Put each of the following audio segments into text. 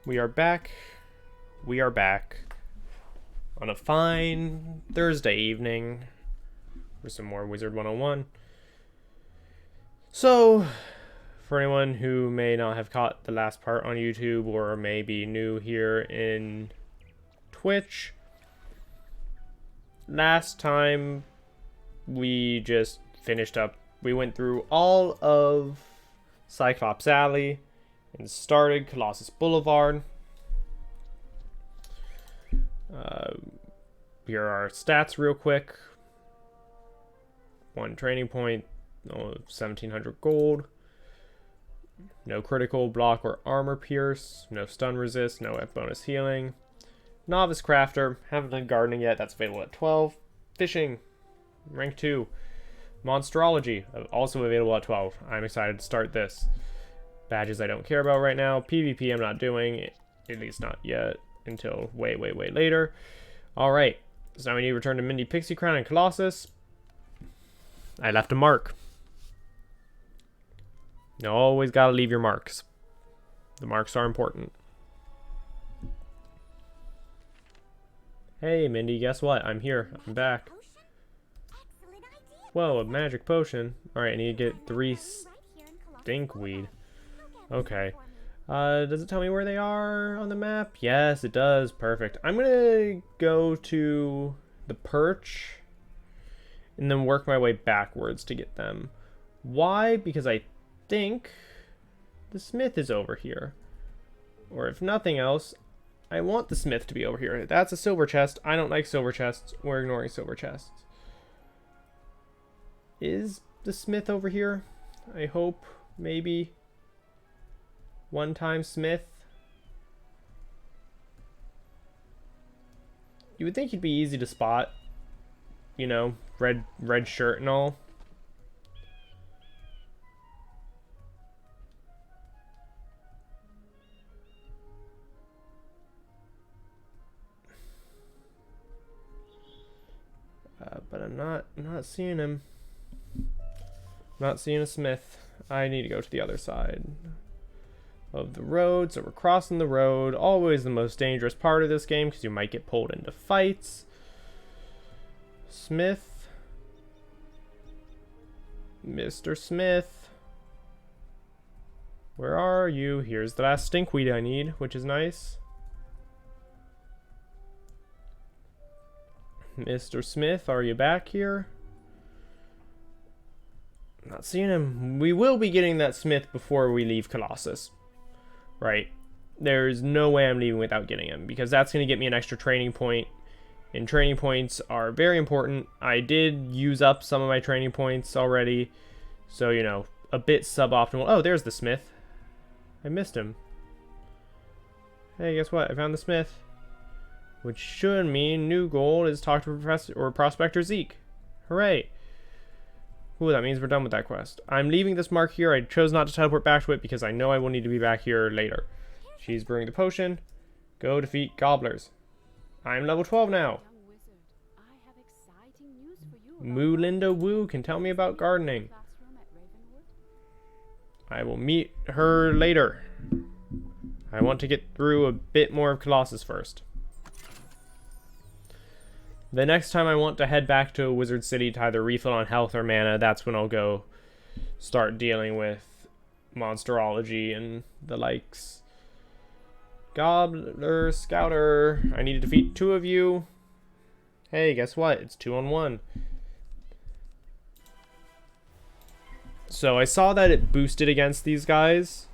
We are back. We are back on a fine Thursday evening for some more Wizard 101. So, for anyone who may not have caught the last part on YouTube or may be new here in Twitch, last time we just finished up. We went through all of Cyclops Alley and started Colossus Boulevard. Here are our stats real quick. 1 training point, 1700 gold. No critical, block, or armor pierce. No stun resist, no F bonus healing. Novice crafter, haven't done gardening yet, that's available at 12. Fishing, rank 2. Monsterology, also available at 12. I'm excited to start this. Badges I don't care about right now. PvP I'm not doing, at least not yet, until way later. Alright, so now we need to return to Mindy Pixie Crown and Colossus. I left a mark. You always gotta leave your marks. The marks are important. Hey Mindy, guess what? I'm here. I'm back. Whoa, a magic potion. Alright, I need to get 3 stinkweed. Okay. Does it tell me where they are on the map? Yes, it does. Perfect. I'm gonna go to the perch and then work my way backwards to get them. Why? Because I think the smith is over here. Or if nothing else, I want the smith to be over here. That's a silver chest. I don't like silver chests. We're ignoring silver chests. Is the smith over here? I hope. Maybe. One-time smith. You would think he'd be easy to spot. You know, red shirt and all. But I'm not seeing him. Not seeing a smith. I need to go to the other side of the road. So we're crossing the road. Always the most dangerous part of this game because you might get pulled into fights. Smith. Mr. Smith. Where are you? Here's the last stinkweed I need, which is nice. Mr. Smith, are you back here? Not seeing him. We will be getting that smith before we leave Colossus. Right. There's no way I'm leaving without getting him, because that's going to get me an extra training point. And training points are very important. I did use up some of my training points already. So, you know, a bit suboptimal. Oh, there's the smith. I missed him. Hey, guess what? I found the smith. Which should mean new goal is talk to Professor or Prospector Zeke. Hooray. Ooh, that means we're done with that quest. I'm leaving this mark here. I chose not to teleport back to it because I know I will need to be back here later. She's brewing the potion. Go defeat gobblers. I'm level 12 now. Moo Linda Woo can tell me about gardening. I will meet her later. I want to get through a bit more of Colossus first. The next time I want to head back to Wizard City to either refill on health or mana, that's when I'll go start dealing with monsterology and the likes. Gobbler, Scouter, I need to defeat 2 of you. Hey, guess what? It's 2-on-1. So I saw that it boosted against these guys.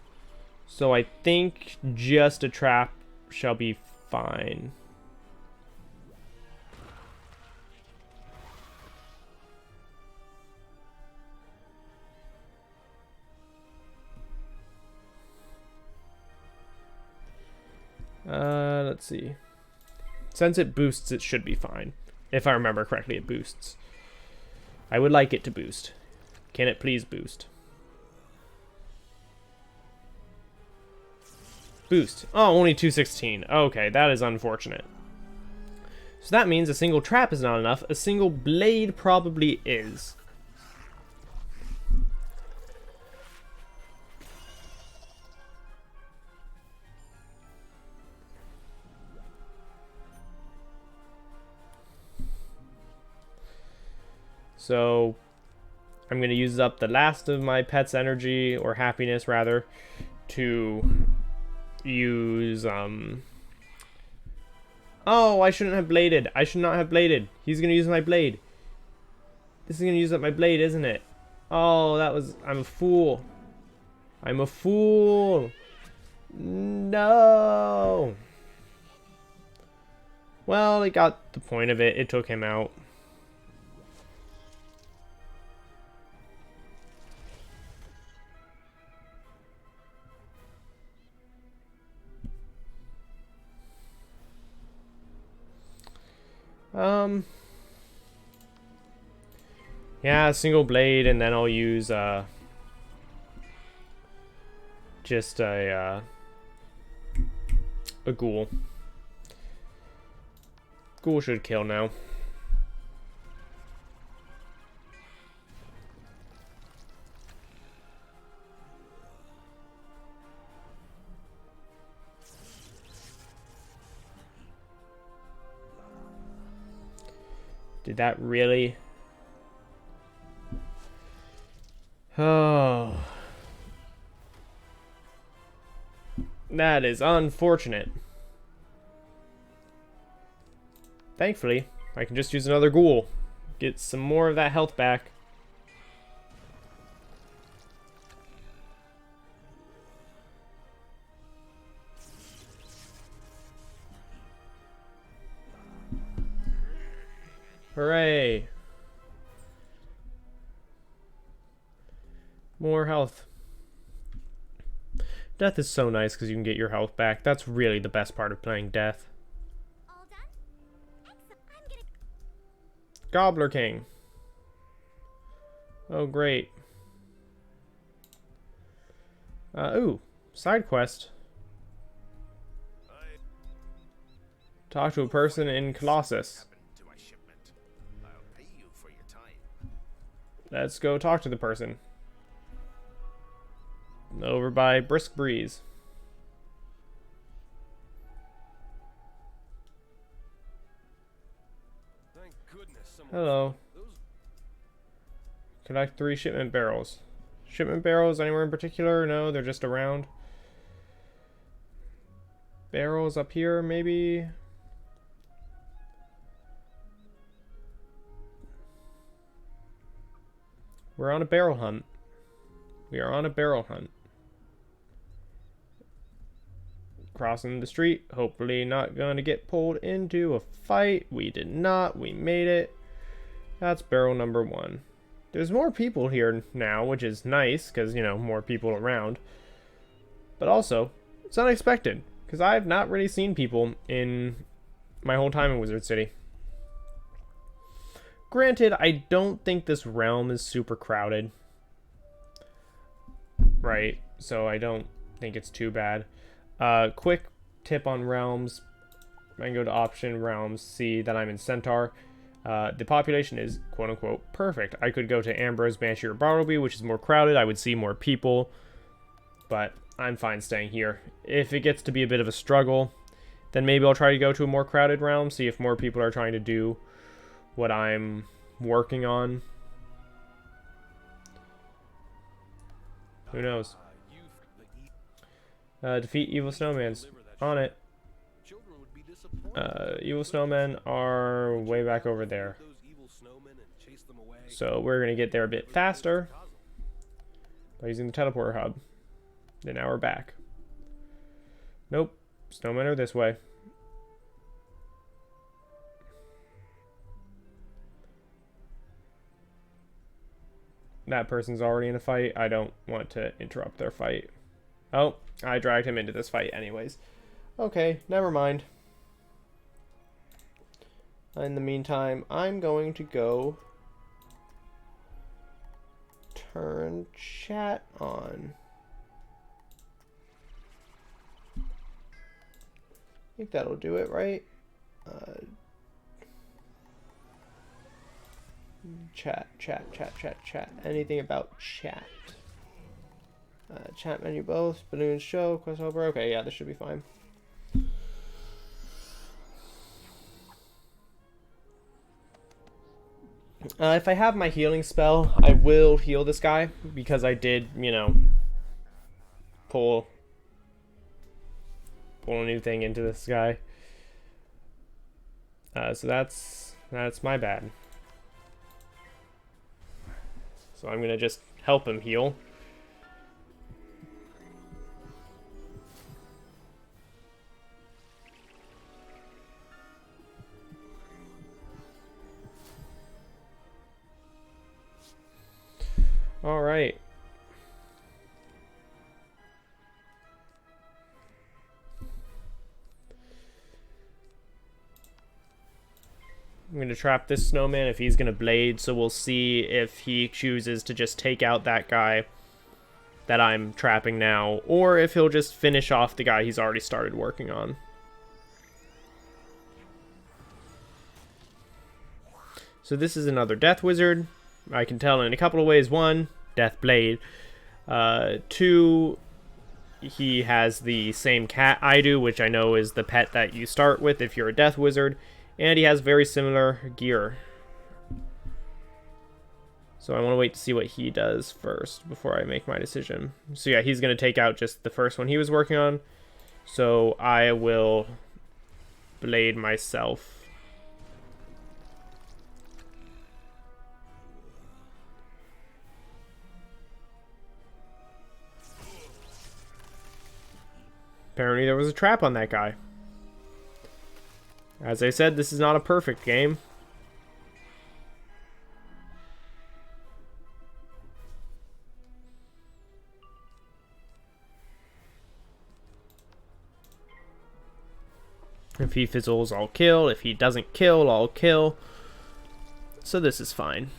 So I think just a trap shall be fine. Let's see. Since it boosts, it should be fine. If I remember correctly, it boosts. I would like it to boost. Can it please boost? Boost. Oh, only 216. Okay, that is unfortunate. So that means a single trap is not enough. A single blade probably is. So I'm going to use up the last of my pet's energy, or happiness rather, to use oh, I shouldn't have bladed. I should not have bladed. He's going to use my blade. This is going to use up my blade, isn't it? Oh, that was... I'm a fool. I'm a fool. No. Well, it got the point of it. It took him out. Yeah, single blade, and then I'll use just a ghoul. Ghoul should kill now. Did that really? Oh. That is unfortunate. Thankfully, I can just use another ghoul. Get some more of that health back. Hooray! More health. Death is so nice because you can get your health back. That's really the best part of playing Death. All done? Excellent. I'm gonna... Gobbler King. Oh, great. Ooh, side quest. Talk to a person in Colossus. Let's go talk to the person. Over by Brisk Breeze. Thank goodness. Hello. Collect 3 shipment barrels. Shipment barrels anywhere in particular? No, they're just around. Barrels up here, maybe? We're on a barrel hunt. We are on a barrel hunt. Crossing the street. Hopefully not going to get pulled into a fight. We did not. We made it. That's barrel number 1. There's more people here now, which is nice, because, you know, more people around. But also, it's unexpected, because I've not really seen people in my whole time in Wizard City. Granted, I don't think this realm is super crowded. Right, so I don't think it's too bad. Quick tip on realms. I can go to option realms, see that I'm in Centaur. The population is quote-unquote perfect. I could go to Ambrose, Banshee, or Bartleby, which is more crowded. I would see more people, but I'm fine staying here. If it gets to be a bit of a struggle, then maybe I'll try to go to a more crowded realm, see if more people are trying to do what I'm working on. Who knows? Defeat evil snowmans. On it. Evil snowmen are way back over there. So we're going to get there a bit faster by using the teleporter hub. Then now we're back. Nope. Snowmen are this way. That person's already in a fight. I don't want to interrupt their fight. Oh, I dragged him into this fight anyways. Okay, never mind. In the meantime, I'm going to go turn chat on. I think that'll do it, right? Chat. Anything about chat? Chat menu both. Balloons show. Quest over. Okay, yeah, this should be fine. If I have my healing spell, I will heal this guy because I did, you know, pull a new thing into this guy. So that's my bad. So I'm gonna just help him heal. All right. I'm going to trap this snowman if he's going to blade, so we'll see if he chooses to just take out that guy that I'm trapping now, or if he'll just finish off the guy he's already started working on. So this is another Death Wizard. I can tell in a couple of ways. One, Death Blade. Two, he has the same cat I do, which I know is the pet that you start with if you're a Death Wizard. And he has very similar gear. So I want to wait to see what he does first before I make my decision. So yeah, he's going to take out just the first one he was working on. So I will blade myself. Apparently there was a trap on that guy. As I said, this is not a perfect game. If he fizzles, I'll kill. If he doesn't kill, I'll kill. So this is fine.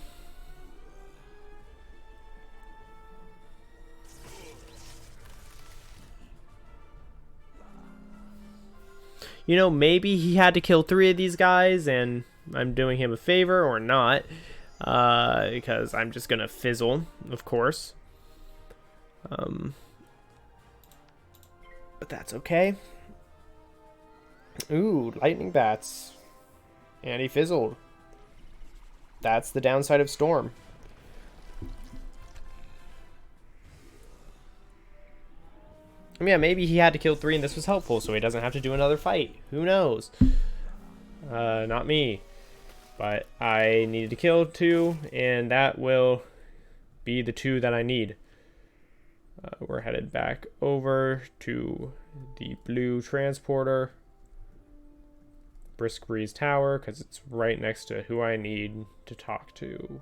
You know, maybe he had to kill 3 of these guys, and I'm doing him a favor, or not. Because I'm just going to fizzle, of course. But that's okay. Ooh, lightning bats. And he fizzled. That's the downside of Storm. Yeah, maybe he had to kill 3 and this was helpful, so he doesn't have to do another fight. Who knows? Not me. But I needed to kill 2, and that will be the 2 that I need. We're headed back over to the blue transporter. Brisk Breeze Tower, because it's right next to who I need to talk to.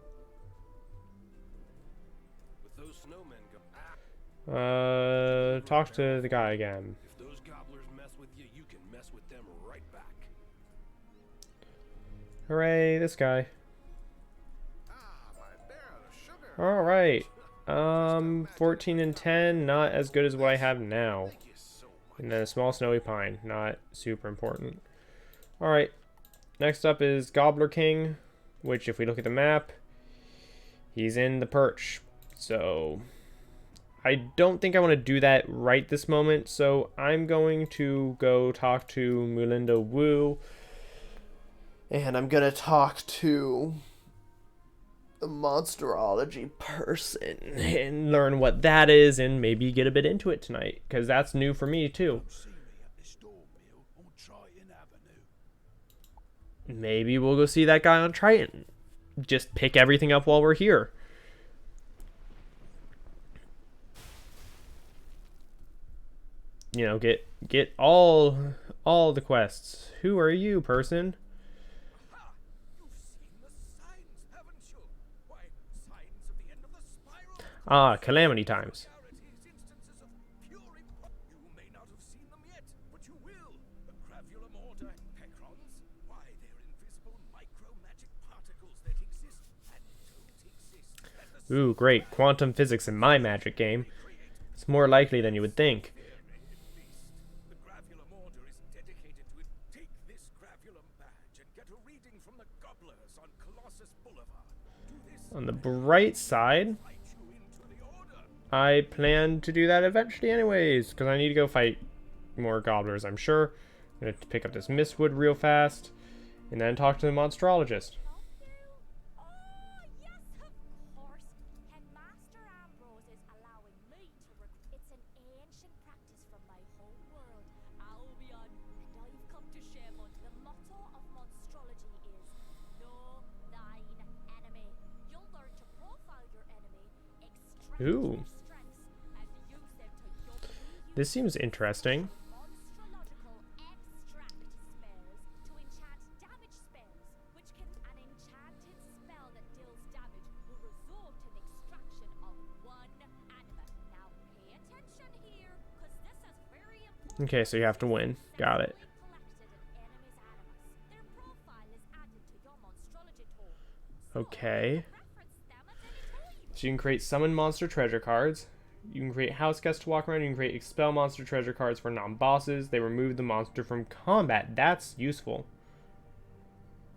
Talk to the guy again. If those gobblers mess with you, you can mess with them right back. Hooray, this guy. My barrel of sugar. Alright. 14 and 10, not as good as what I have now. And then a small snowy pine, not super important. Alright. Next up is Gobbler King, which if we look at the map, he's in the perch. So I don't think I want to do that right this moment, so I'm going to go talk to Melinda Wu. And I'm going to talk to the monsterology person and learn what that is and maybe get a bit into it tonight, because that's new for me too. Maybe we'll go see that guy on Triton. Just pick everything up while we're here. You know, get all the quests. Who are you, person? Ah, Calamity Times. Ooh, great. Quantum physics in my magic game. It's more likely than you would think. On the bright side, I plan to do that eventually anyways, because I need to go fight more gobblers, I'm sure. I'm going to pick up this Mistwood real fast, and then talk to the monsterologist. Ooh. This seems interesting. Monstrological extract spells to enchant damage spells, which can an enchanted spell that deals damage will result in extraction of one animus. Now pay attention here, because this is very important. Okay, so you have to win. Got it. Collected an enemy's animus. Their profile is added to your monstrology tool. Okay. Reference them at any time. So you can create summon monster treasure cards. You can create house guests to walk around. You can create expel monster treasure cards for non-bosses. They remove the monster from combat. That's useful.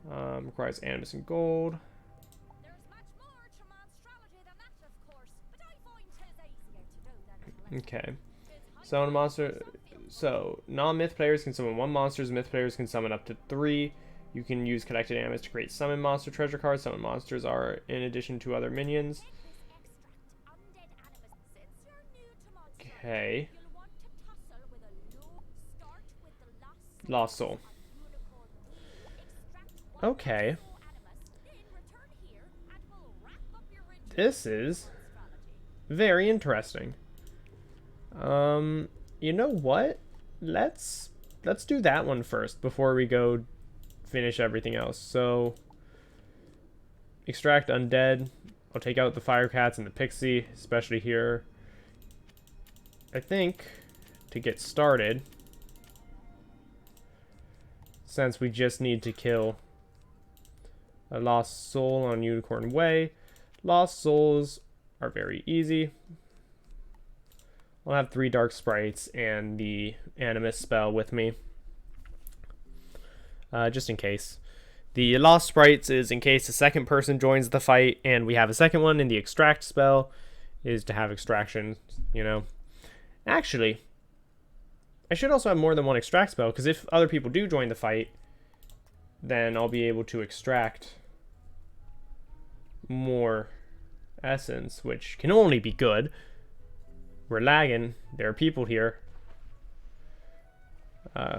Requires animus and gold. There's much more to monstrology than that, of course, but I find 'tis easier to do than collect. Okay. Summon a monster. So non-myth players can summon one monster. Myth players can summon up to 3. You can use collected animus to create summon monster treasure cards. Summon monsters are in addition to other minions. Okay. Lost soul. Okay. This is very interesting. You know what? Let's do that one first before we go finish everything else. So extract undead. I'll take out the fire cats and the pixie, especially here. I think to get started, since we just need to kill a lost soul on Unicorn Way, lost souls are very easy. I'll have 3 dark sprites and the animus spell with me, just in case. The lost sprites is in case a second person joins the fight and we have a second one, and the extract spell is to have extraction, you know. Actually, I should also have more than one extract spell, because if other people do join the fight, then I'll be able to extract more essence, which can only be good. We're lagging. There are people here.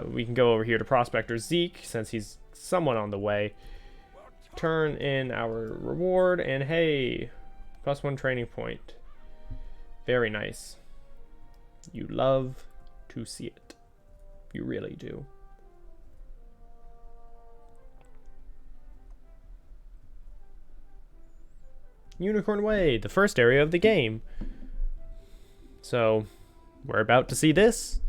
We can go over here to Prospector Zeke, since he's somewhat on the way. Turn in our reward, and hey, +1 training point. Very nice. You love to see it. You really do. Unicorn Way, the first area of the game. So, we're about to see this.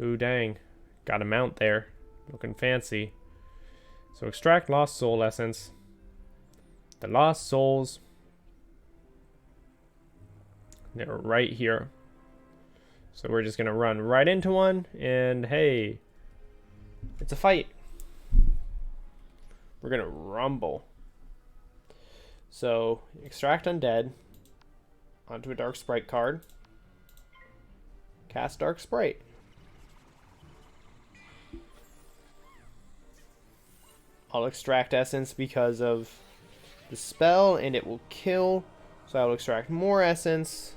Ooh, dang. Got a mount there. Looking fancy. So extract lost soul essence. The lost souls, they're right here. So we're just going to run right into one. And hey, it's a fight. We're going to rumble. So extract undead onto a dark sprite card. Cast dark sprite. I'll extract essence because of the spell, and it will kill. So I will extract more essence.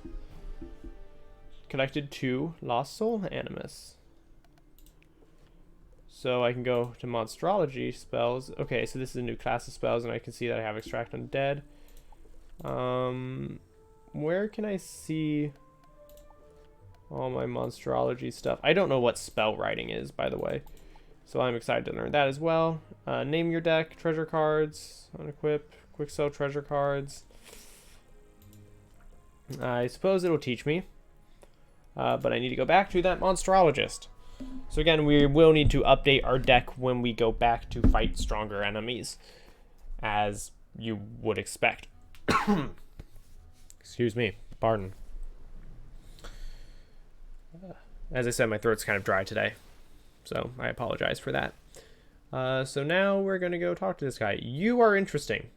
Collected 2 lost soul animus. So I can go to monstrology spells. Okay, so this is a new class of spells, and I can see that I have extract undead. Where can I see all my monstrology stuff? I don't know what spell writing is, by the way. So I'm excited to learn that as well. Name your deck, treasure cards, unequip, quick sell treasure cards. I suppose it'll teach me. But I need to go back to that monstrologist. So again, we will need to update our deck when we go back to fight stronger enemies, as you would expect. Excuse me, pardon. As I said, my throat's kind of dry today, so I apologize for that. So now we're going to go talk to this guy. You are interesting.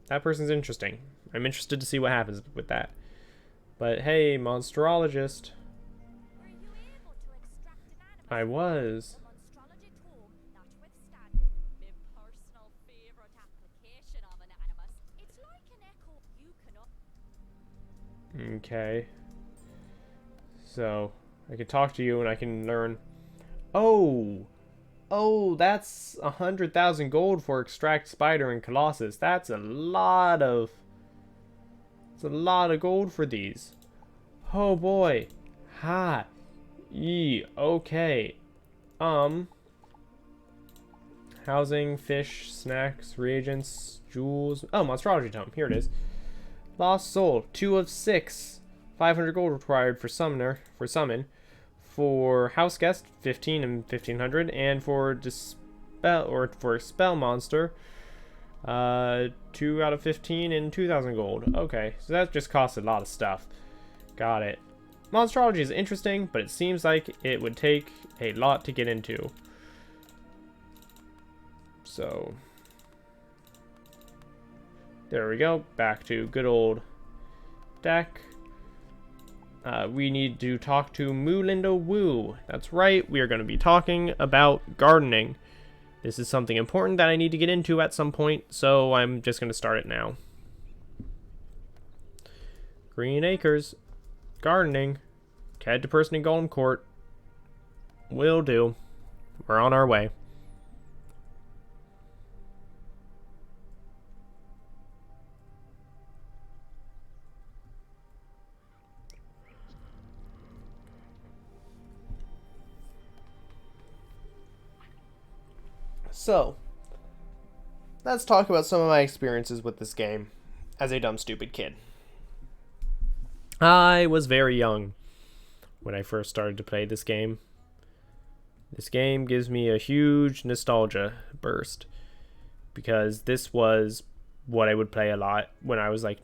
That person's interesting. I'm interested to see what happens with that. But hey, monstrologist. Were you able to extract an animus? I was. The monstrology tome, notwithstanding, my personal favourite application of an animus. It's like an echo you can Okay. So, I can talk to you and I can learn. Oh! Oh, that's 100,000 gold for Extract Spider and Colossus. That's a lot of... It's a lot of gold for these. Oh boy. Ha. Yee. Okay. Housing, fish, snacks, reagents, jewels. Oh, Monstrology Tome. Here it is. Lost Soul. 2 of 6. 500 gold required for summon. For House Guest, 15 and 1500. And for Dispel, or for Spell Monster, 2 out of 15 and 2000 gold. Okay, so that just costs a lot of stuff. Got it. Monstrology is interesting, but it seems like it would take a lot to get into. So, there we go. Back to good old deck. We need to talk to Moolinda Woo. That's right, we are going to be talking about gardening. This is something important that I need to get into at some point, so I'm just going to start it now. Green Acres. Gardening. Head to person in Golden Court. Will do. We're on our way. So, let's talk about some of my experiences with this game as a dumb, stupid kid. I was very young when I first started to play this game. This game gives me a huge nostalgia burst because this was what I would play a lot when I was like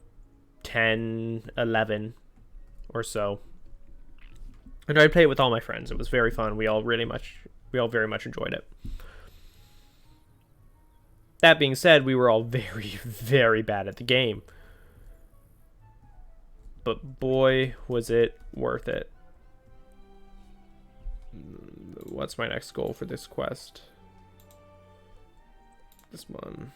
10, 11 or so. And I'd play it with all my friends. It was very fun. We all very much enjoyed it. That being said, we were all very, very bad at the game. But boy, was it worth it. What's my next goal for this quest? This one.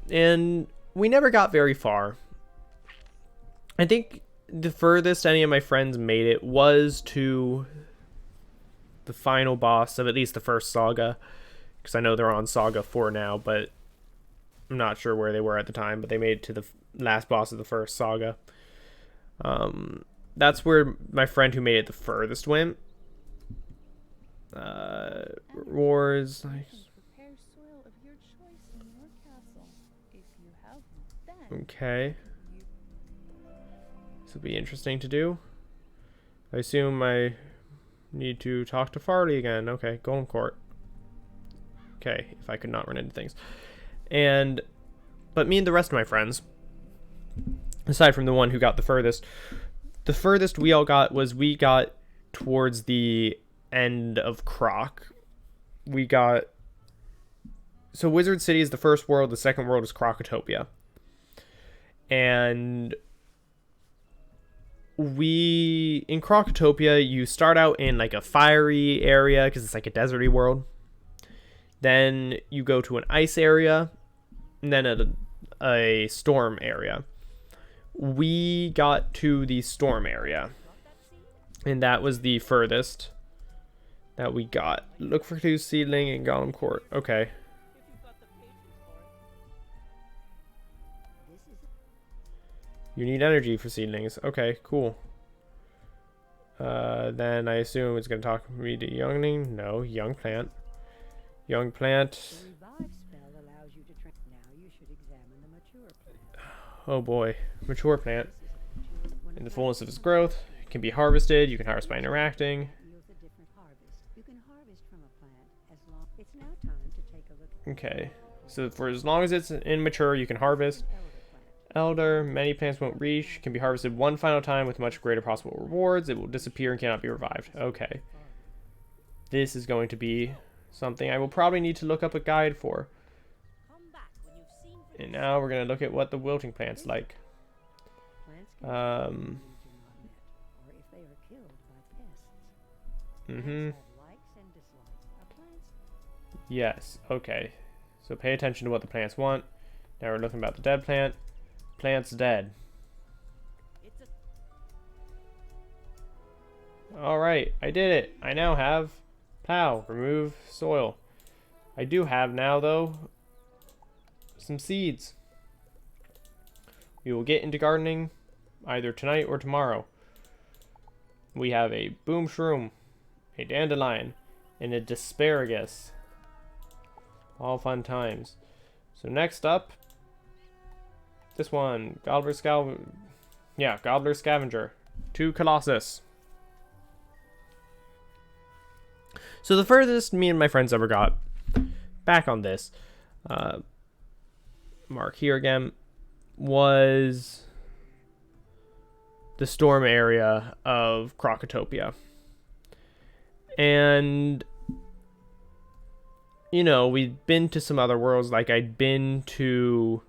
And we never got very far. I think the furthest any of my friends made it was to the final boss of at least the first saga. Because I know they're on Saga 4 now, but I'm not sure where they were at the time. But they made it to the last boss of the first saga. That's where my friend who made it the furthest went. Wars. Okay. This will be interesting to do. I assume I need to talk to Farley again. Okay, Golden Court. Okay, if I could not run into things. But me and the rest of my friends, aside from the one who got the furthest we all got was we got towards the end of Croc. So Wizard City is the first world, the second world is Crocotopia. And in Crocotopia, you start out in like a fiery area because it's like a deserty world. Then you go to an ice area, and then a storm area. We got to the storm area, and that was the furthest that we got. Look for 2 seedling in Golem Court. Okay. You need energy for seedlings. Okay, cool. Then I assume it's going to talk me to youngling. No, young plant. Young plant. Oh boy. Mature plant. In the fullness of its growth, it can be harvested. You can harvest by interacting. Okay. So for as long as it's immature, you can harvest. Elder, many plants won't reach. Can be harvested one final time with much greater possible rewards. It will disappear and cannot be revived. Okay. This is going to be something I will probably need to look up a guide for. And now we're going to look at what the wilting plant's like. Yes, okay. So pay attention to what the plants want. Now we're looking about the dead plant. Plant's dead. Alright, I did it. I now have plow, remove soil. I do have now, though, some seeds. We will get into gardening either tonight or tomorrow. We have a boom shroom, a dandelion, and a asparagus. All fun times. So next up, this one, Gobbler Scavenger, 2 Colossus. So the furthest me and my friends ever got back on this, mark here again, was the storm area of Crocotopia. And, you know, we'd been to some other worlds, like I'd been to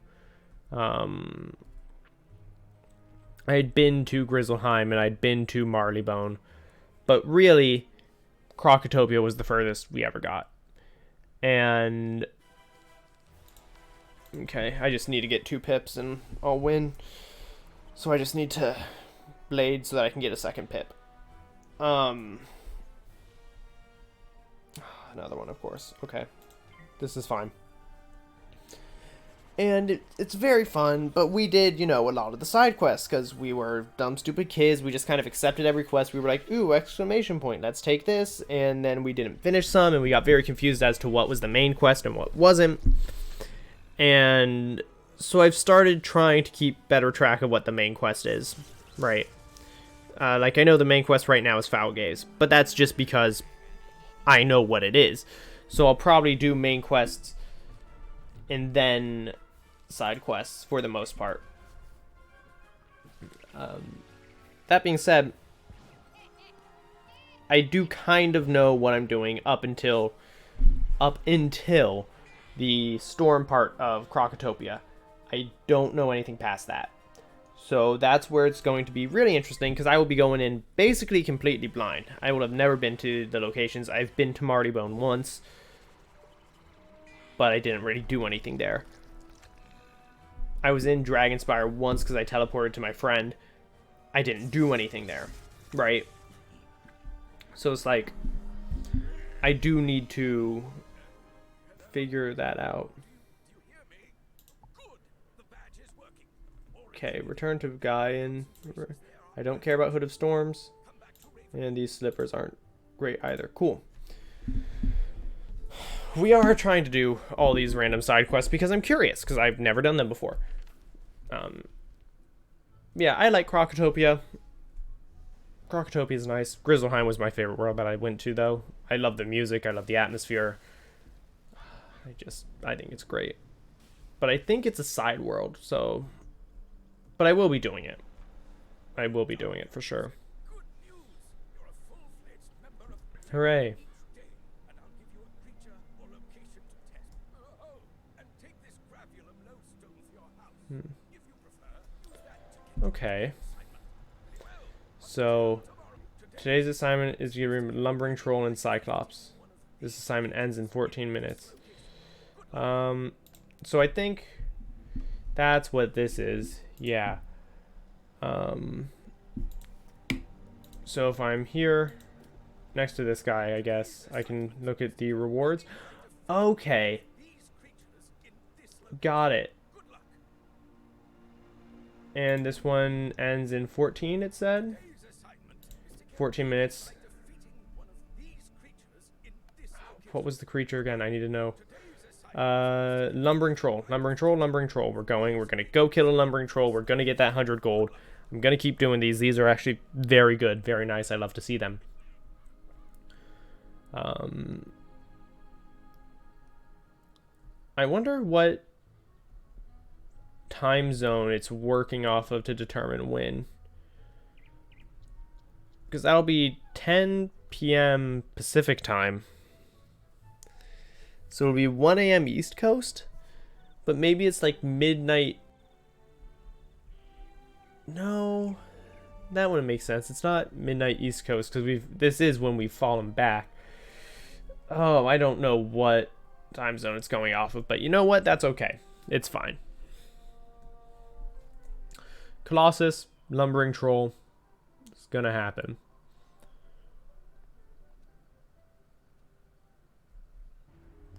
Grizzleheim and I'd been to Marleybone, but really Crocotopia was the furthest we ever got. And okay, I just need to get 2 pips and I'll win. So I just need to blade so that I can get a 2nd pip. Another one, of course. Okay, this is fine. And it's very fun, but we did, you know, a lot of the side quests, because we were dumb, stupid kids. We just kind of accepted every quest. We were like, ooh, exclamation point, let's take this. And then we didn't finish some, and we got very confused as to what was the main quest and what wasn't. And so I've started trying to keep better track of what the main quest is, right? Like, I know the main quest right now is Foul Gaze, but that's just because I know what it is. So I'll probably do main quests and then side quests for the most part. That being said, I do kind of know what I'm doing up until the storm part of Crocotopia. I don't know anything past that. So that's where it's going to be really interesting, because I will be going in basically completely blind. I will have never been to the locations. I've been to Marleybone once, but I didn't really do anything there. I was in Dragonspire once because I teleported to my friend. I didn't do anything there, right? So it's like, I do need to figure that out. Okay, return to Gaian. I don't care about Hood of Storms. And these slippers aren't great either. Cool. We are trying to do all these random side quests because I'm curious, because I've never done them before. Yeah, I like Crocotopia. Crocotopia is nice. Grizzleheim was my favorite world that I went to, though. I love the music. I love the atmosphere. I think it's great. But I think it's a side world, so... But I will be doing it. I will be doing it for sure. Hooray. Okay. So, today's assignment is to remove Lumbering Troll and Cyclops. This assignment ends in 14 minutes. So I think that's what this is. Yeah. So if I'm here next to this guy, I guess I can look at the rewards. Okay. Got it. And this one ends in 14, it said. 14 minutes. What was the creature again? I need to know. Lumbering Troll. Lumbering Troll, Lumbering Troll. We're gonna go kill a Lumbering Troll. We're gonna get that 100 gold. I'm gonna keep doing these. These are actually very good, very nice. I love to see them. I wonder what time zone it's working off of to determine when. Because that'll be 10 p.m. Pacific time. So it'll be 1 a.m. East Coast, but maybe it's like midnight. No, that wouldn't make sense. It's not midnight East Coast because this is when we've fallen back. Oh, I don't know what time zone it's going off of, but you know what? That's okay. It's fine. Colossus, Lumbering Troll. It's going to happen.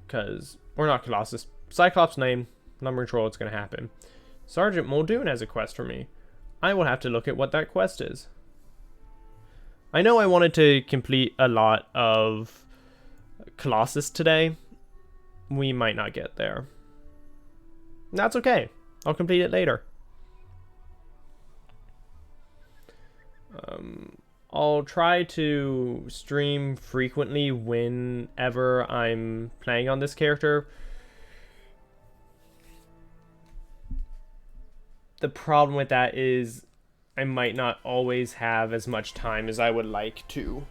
Because, or not Colossus, Cyclops name, Lumbering Troll, it's going to happen. Sergeant Muldoon has a quest for me. I will have to look at what that quest is. I know I wanted to complete a lot of Colossus today. We might not get there. That's okay. I'll complete it later. I'll try to stream frequently whenever I'm playing on this character. The problem with that is I might not always have as much time as I would like to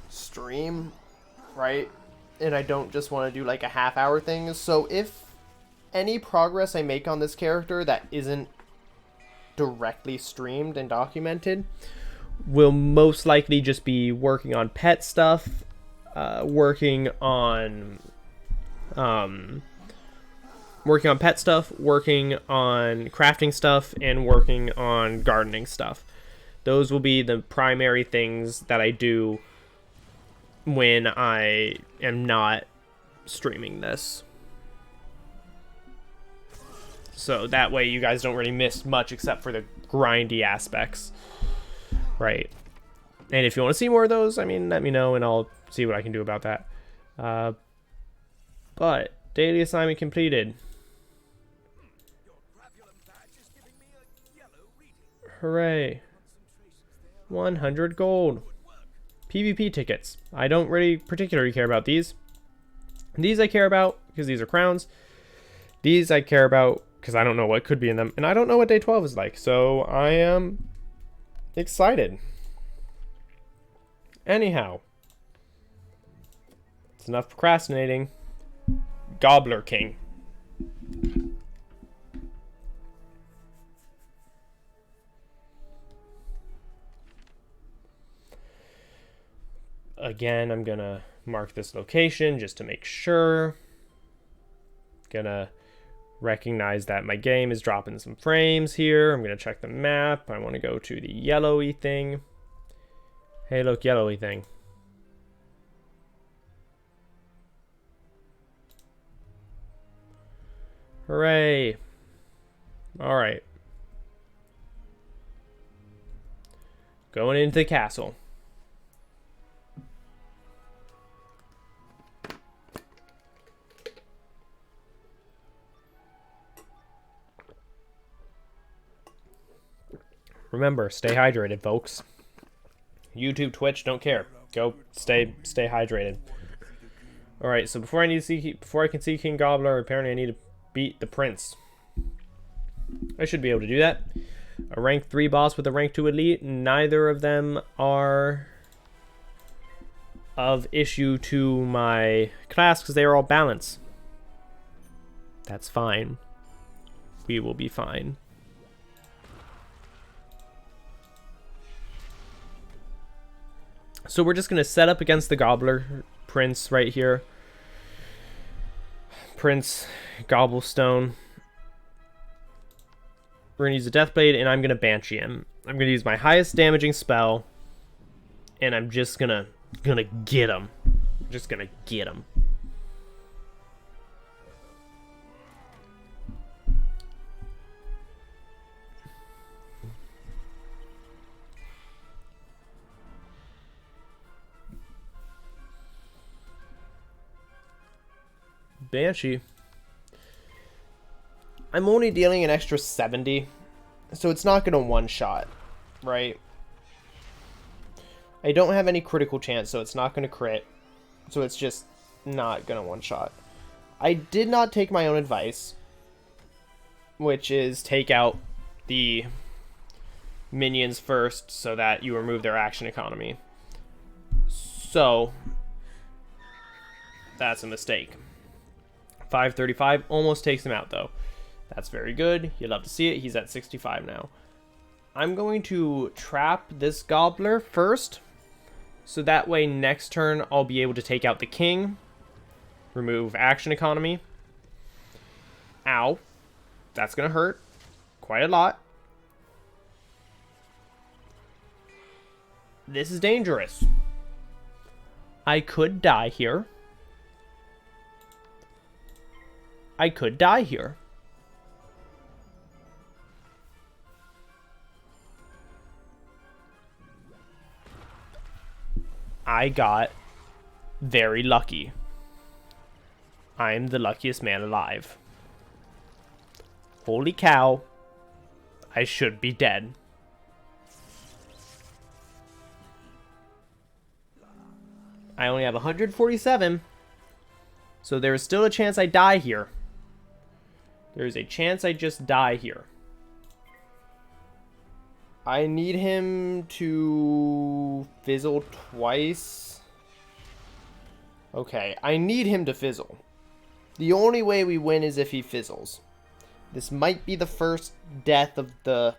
stream, right? And I don't just want to do like a half-hour thing. So if any progress I make on this character that isn't directly streamed and documented will most likely just be working on pet stuff, working on crafting stuff, and working on gardening stuff. Those will be the primary things that I do when I am not streaming this. So that way you guys don't really miss much except for the grindy aspects. Right. And if you want to see more of those, I mean, let me know and I'll see what I can do about that. But daily assignment completed. Hooray. 100 gold. PvP tickets. I don't really particularly care about these. These I care about because these are crowns. These I care about because I don't know what could be in them. And I don't know what day 12 is like. So I am excited. Anyhow. It's enough procrastinating. Gobbler King. Again, I'm gonna mark this location just to make sure. Gonna recognize that my game is dropping some frames here. I'm gonna check the map. I want to go to the yellowy thing. Hey, look, yellowy thing. Hooray. All right. Going into the castle. Remember, stay hydrated, folks. YouTube, Twitch, don't care. Go, stay hydrated. All right, so before I can see King Gobbler, apparently I need to beat the Prince. I should be able to do that. A rank 3 boss with a rank 2 elite. Neither of them are of issue to my class because they are all balanced. That's fine. We will be fine. So we're just going to set up against the Gobbler Prince right here. Prince Gobblestone. We're going to use a Deathblade, and I'm going to Banshee him. I'm going to use my highest damaging spell, and I'm just going to get him. Just going to get him. Banshee. I'm only dealing an extra 70, so it's not going to one-shot, right? I don't have any critical chance, so it's not going to crit, so it's just not going to one-shot. I did not take my own advice, which is take out the minions first so that you remove their action economy. So, that's a mistake. 535 almost takes him out though. That's very good. You'd love to see it. He's at 65 now. I'm going to trap this Gobbler first, so that way next turn I'll be able to take out the king, remove action economy. Ow. That's gonna hurt quite a lot. This is dangerous. I could die here. I could die here. I got very lucky. I'm the luckiest man alive. Holy cow. I should be dead. I only have 147. So there is still a chance I die here. There is a chance I just die here. I need him to fizzle twice. Okay, I need him to fizzle. The only way we win is if he fizzles. This might be the first death of the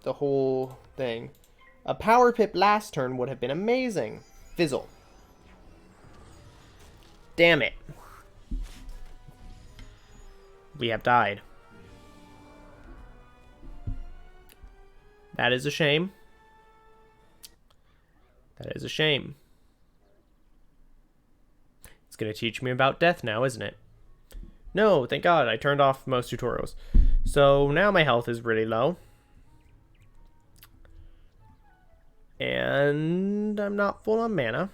whole thing. A power pip last turn would have been amazing. Fizzle. Damn it. We have died. That is a shame. That is a shame. It's going to teach me about death now, isn't it? No, thank God, I turned off most tutorials. So now my health is really low. And I'm not full on mana.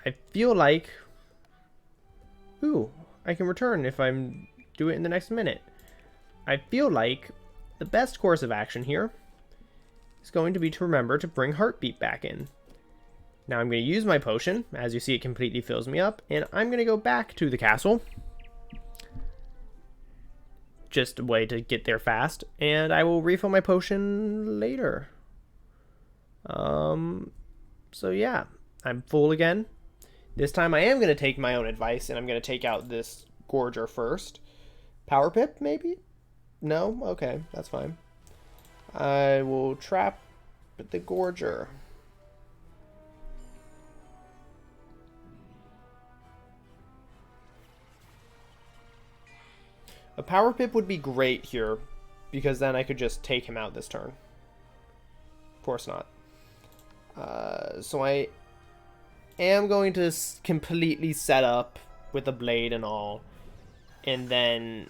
I feel like... Ooh, I can return if I'm do it in the next minute. I feel like the best course of action here is going to be to remember to bring Heartbeat back in. Now I'm going to use my potion. As you see, it completely fills me up. And I'm going to go back to the castle. Just a way to get there fast. And I will refill my potion later. So yeah, I'm full again. This time I am going to take my own advice. And I'm going to take out this Gorger first. Power Pip, maybe? No? Okay, that's fine. I will trap the Gorger. A Power Pip would be great here, because then I could just take him out this turn. Of course not. So I am going to completely set up with a blade and all, and then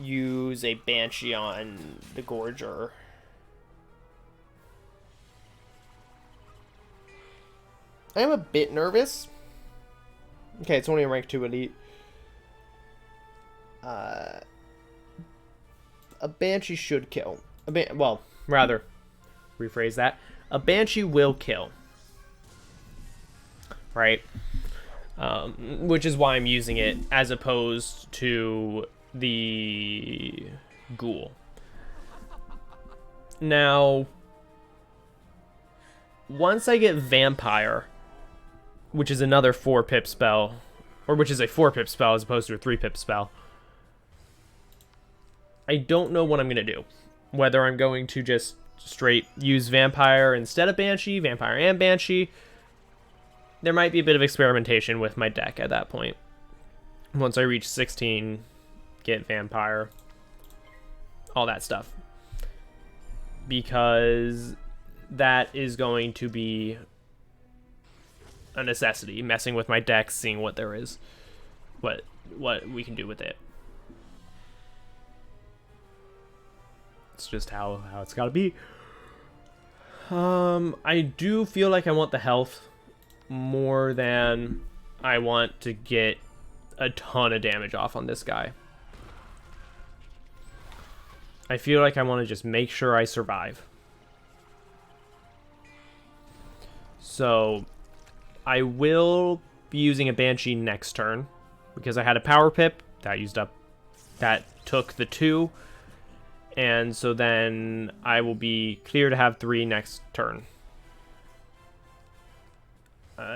use a Banshee on the Gorger. I am a bit nervous. Okay, it's only a rank 2 elite. A Banshee should kill. Well, rather, rephrase that. A Banshee will kill. Right? Which is why I'm using it as opposed to the Ghoul. Now, once I get Vampire, which is another 4-pip spell, or which is a 4-pip spell as opposed to a 3-pip spell, I don't know what I'm going to do. Whether I'm going to just straight use Vampire instead of Banshee, Vampire and Banshee. There might be a bit of experimentation with my deck at that point. Once I reach 16, get Vampire. All that stuff. Because that is going to be a necessity. Messing with my deck, seeing what there is. What we can do with it. It's just how it's gotta be. I do feel like I want the health more than I want to get a ton of damage off on this guy. I feel like I want to just make sure I survive. So I will be using a Banshee next turn because I had a Power Pip that used up, that took the 2. And so then I will be clear to have 3 next turn.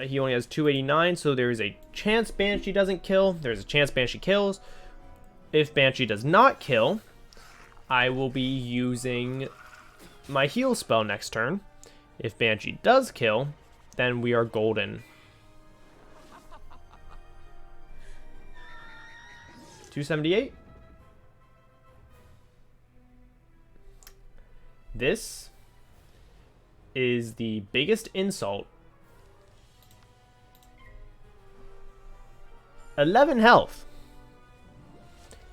He only has 289, so there is a chance Banshee doesn't kill. There's a chance Banshee kills. If Banshee does not kill, I will be using my heal spell next turn. If Banshee does kill, then we are golden. 278. This is the biggest insult. 11 health.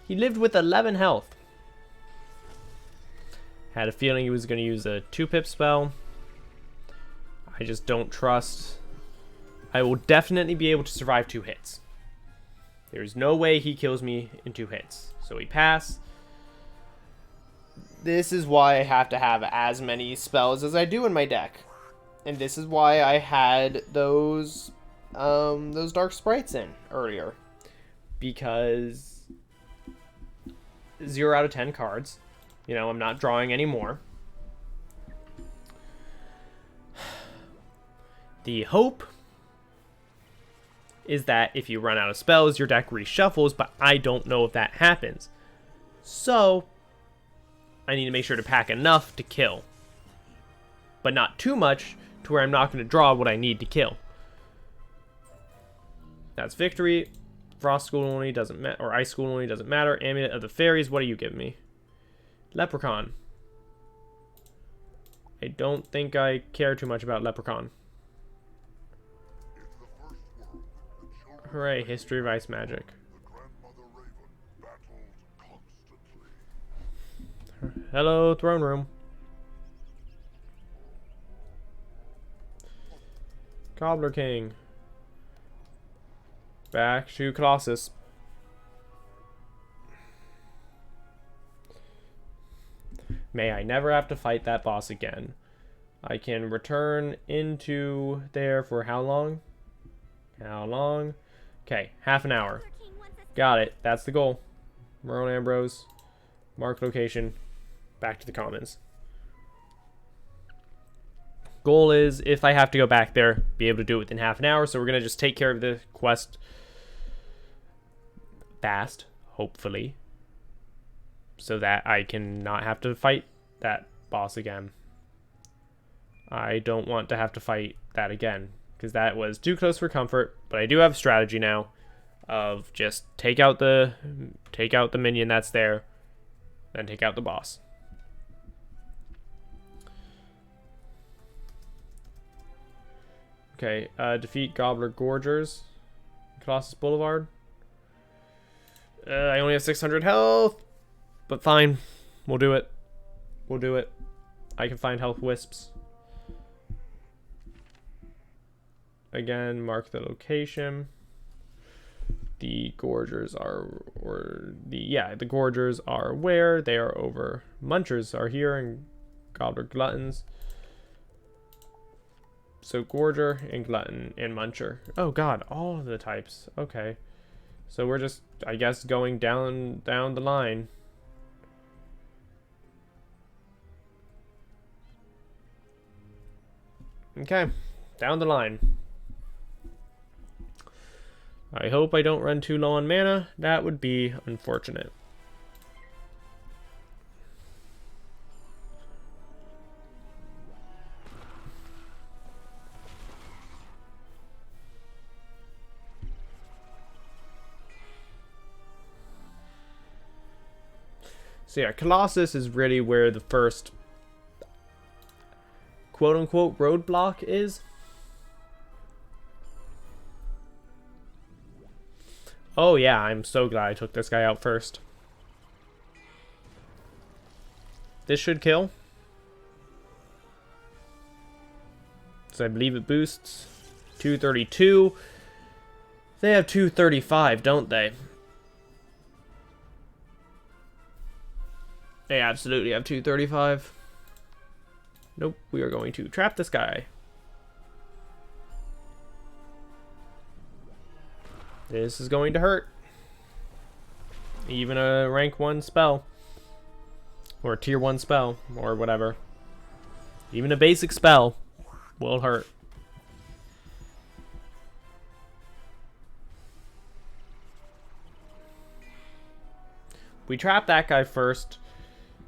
He lived with 11 health. Had a feeling he was going to use a 2-pip spell. I just don't trust. I will definitely be able to survive 2 hits. There's no way he kills me in 2 hits. So we pass. This is why I have to have as many spells as I do in my deck. And this is why I had those dark sprites in earlier. Because 0 out of 10 cards. You know, I'm not drawing any more. The hope is that if you run out of spells, your deck reshuffles, but I don't know if that happens. So, I need to make sure to pack enough to kill. But not too much to where I'm not going to draw what I need to kill. That's victory. Frost School only doesn't matter, or Ice School only doesn't matter. Amulet of the Fairies, what do you give me? Leprechaun. I don't think I care too much about Leprechaun. Hooray, History of Ice Magic. Hello, Throne Room. Cobbler King. Back to Colossus. May I never have to fight that boss again. I can return into there for how long? How long? Okay, half an hour. Got it. That's the goal. Merle Ambrose. Mark location. Back to the commons. Goal is, if I have to go back there, be able to do it within half an hour. So we're going to just take care of the quest fast, hopefully. So that I can not have to fight that boss again. I don't want to have to fight that again, because that was too close for comfort. But I do have a strategy now of just take out the minion that's there, then take out the boss. Okay, defeat Gobbler Gorgers. Colossus Boulevard. I only have 600 health, but fine. We'll do it. We'll do it. I can find health wisps. Again, mark the location. The Gorgers are, the Gorgers are where? They are over. Munchers are here, and Gobbler Gluttons. So Gorger and Glutton and Muncher. Oh god, all of the types. Okay. So we're just, I guess, going down the line. Okay, down the line. I hope I don't run too low on mana. That would be unfortunate. So yeah, Colossus is really where the first quote-unquote roadblock is. Oh yeah, I'm so glad I took this guy out first. This should kill. So I believe it boosts 232. They have 235, don't they? They absolutely have 235. Nope, we are going to trap this guy. This is going to hurt. Even a rank 1 spell. Or a tier 1 spell. Or whatever. Even a basic spell will hurt. We trap that guy first,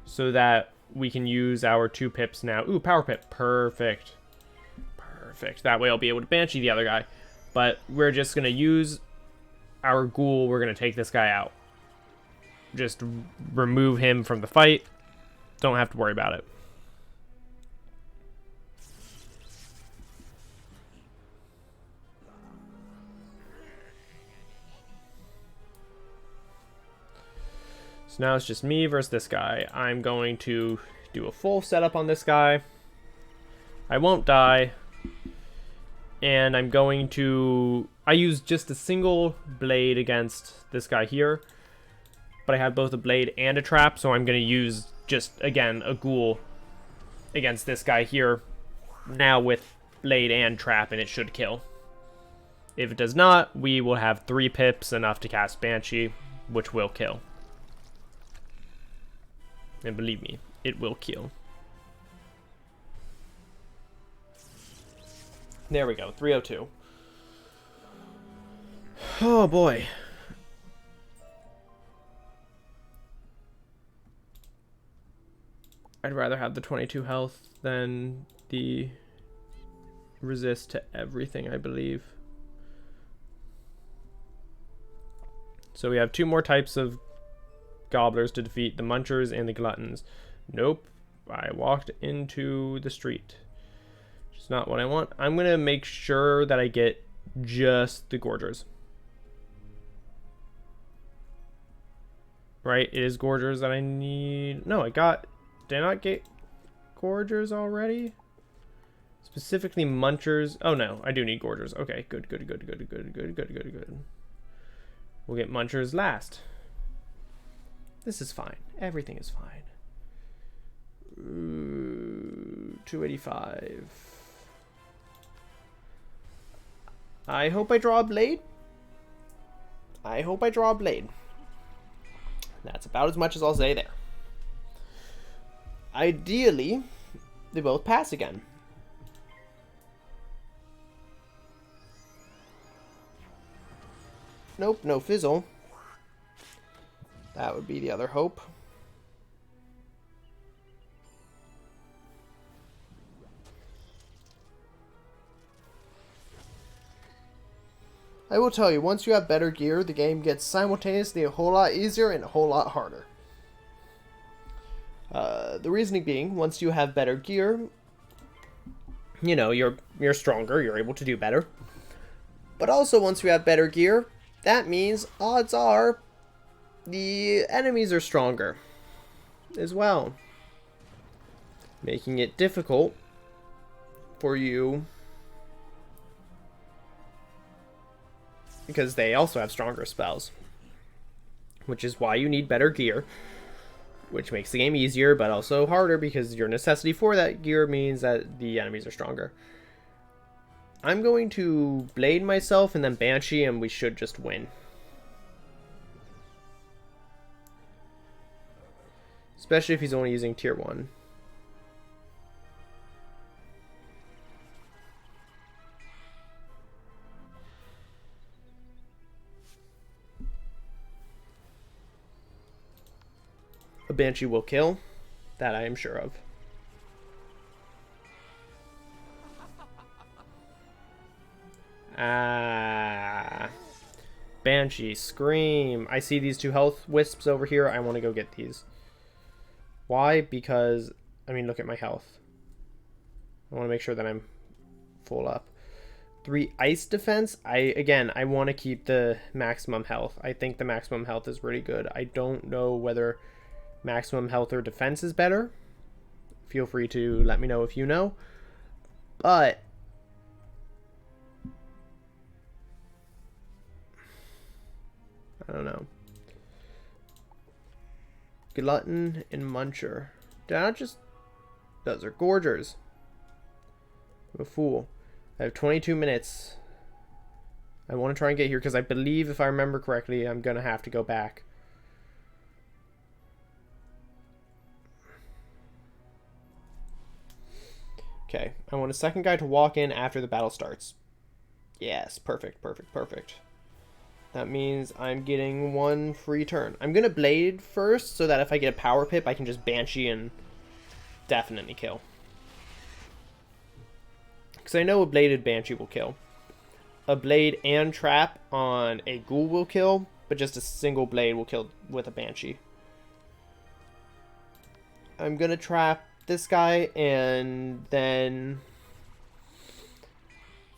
so that we can use our 2 pips now. Ooh, power pip. Perfect. Perfect. That way I'll be able to banshee the other guy. But we're just going to use our ghoul. We're going to take this guy out. Just remove him from the fight. Don't have to worry about it. So now it's just me versus this guy. I'm going to do a full setup on this guy. I won't die. And I'm going to... I use just a single blade against this guy here. But I have both a blade and a trap, so I'm going to use just, again, a ghoul against this guy here. Now with blade and trap, and it should kill. If it does not, we will have 3 pips, enough to cast Banshee, which will kill. And believe me, it will kill. There we go, 302. Oh boy. I'd rather have the 22 health than the resist to everything, I believe. So we have 2 more types of gobblers to defeat, the munchers and the gluttons. Nope, I walked into the street. Which is not what I want. I'm gonna make sure that I get just the gorgers. Right, it is gorgers that I need. No, did I not get gorgers already? Specifically munchers. Oh no, I do need gorgers. Okay, good. We'll get munchers last. This is fine. Everything is fine. 285. I hope I draw a blade. That's about as much as I'll say there. Ideally, they both pass again. Nope, no fizzle. That would be the other hope. I will tell you, once you have better gear, the game gets simultaneously a whole lot easier and a whole lot harder. The reasoning being, once you have better gear, you know, you're stronger, you're able to do better. But also, once you have better gear, that means odds are the enemies are stronger as well, making it difficult for you because they also have stronger spells, which is why you need better gear, which makes the game easier but also harder because your necessity for that gear means that the enemies are stronger. I'm going to blade myself and then Banshee, and we should just win. Especially if he's only using tier 1. A Banshee will kill. That I am sure of. Banshee, Scream. I see these 2 health wisps over here. I want to go get these. Why? Because, I mean, look at my health. I want to make sure that I'm full up. 3 ice defense. I want to keep the maximum health. I think the maximum health is really good. I don't know whether maximum health or defense is better. Feel free to let me know if you know. But I don't know. Glutton and Muncher. Did I not just... Those are Gorgers. I'm a fool. I have 22 minutes. I want to try and get here because I believe, if I remember correctly, I'm going to have to go back. Okay. I want a second guy to walk in after the battle starts. Yes. Perfect. That means I'm getting 1 free turn. I'm going to blade first so that if I get a power pip, I can just Banshee and definitely kill. Because I know a bladed Banshee will kill. A blade and trap on a ghoul will kill, but just a single blade will kill with a Banshee. I'm going to trap this guy, and then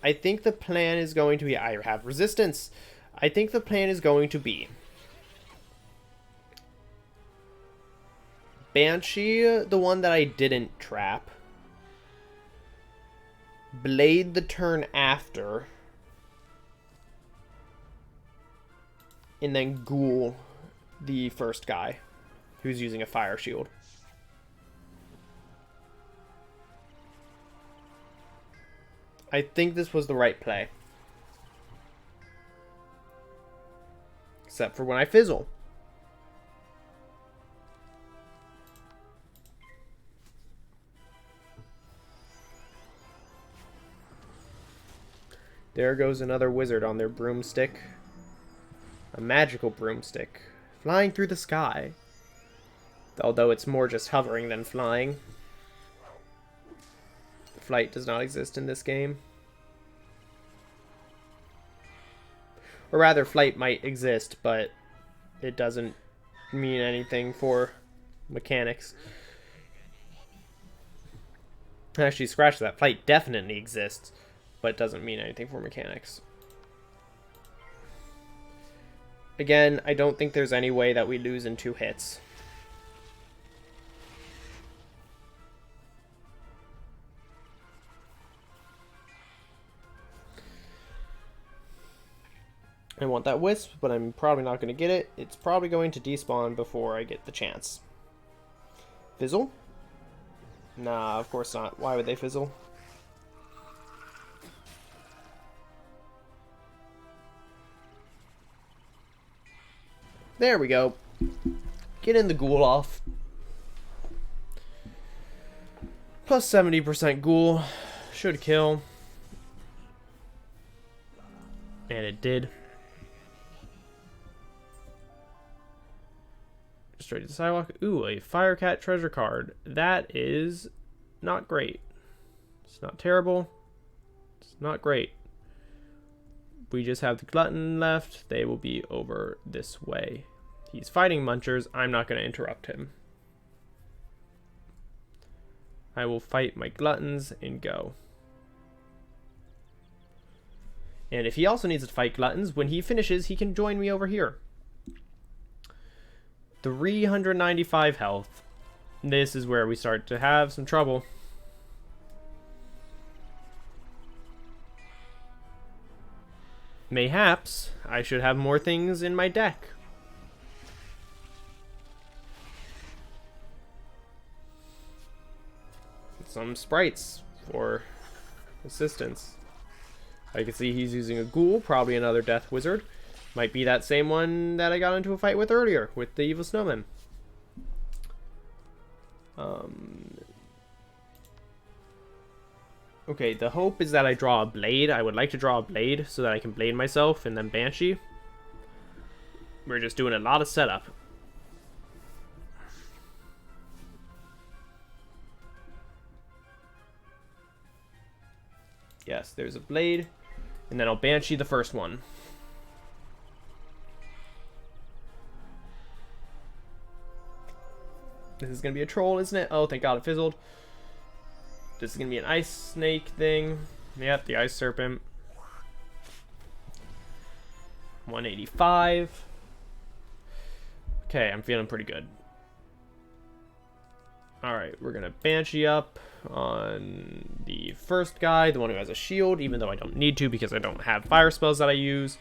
I think the plan is going to be... I have resistance. I think the plan is going to be Banshee, the one that I didn't trap. Blade the turn after. And then Ghoul the first guy who's using a fire shield. I think this was the right play. Except for when I fizzle. There goes another wizard on their broomstick. A magical broomstick. Flying through the sky. Although it's more just hovering than flying. Flight does not exist in this game. Or rather, flight might exist, but it doesn't mean anything for mechanics. Actually, scratch that. Flight definitely exists, but doesn't mean anything for mechanics. Again, I don't think there's any way that we lose in 2 hits. I want that wisp, but I'm probably not going to get it. It's probably going to despawn before I get the chance. Fizzle? Nah, of course not. Why would they fizzle? There we go. Get in the ghoul off. Plus 70% ghoul. Should kill. And it did. Straight to the sidewalk. Ooh, a Firecat treasure card. That is not great. It's not terrible. It's not great. We just have the glutton left. They will be over this way. He's fighting munchers. I'm not going to interrupt him. I will fight my gluttons and go. And if he also needs to fight gluttons, when he finishes, he can join me over here. 395 health. This is where we start to have some trouble. Mayhaps I should have more things in my deck. Some sprites for assistance. I can see he's using a ghoul, probably another death wizard. Might be that same one that I got into a fight with earlier, with the evil snowman. Okay, the hope is that I draw a blade. I would like to draw a blade so that I can blade myself and then Banshee. We're just doing a lot of setup. Yes, there's a blade. And then I'll Banshee the first one. This is going to be a troll, isn't it? Oh, thank God it fizzled. This is going to be an ice snake thing. Yep, the ice serpent. 185. Okay, I'm feeling pretty good. Alright, we're going to Banshee up on the first guy, the one who has a shield, even though I don't need to because I don't have fire spells that I use.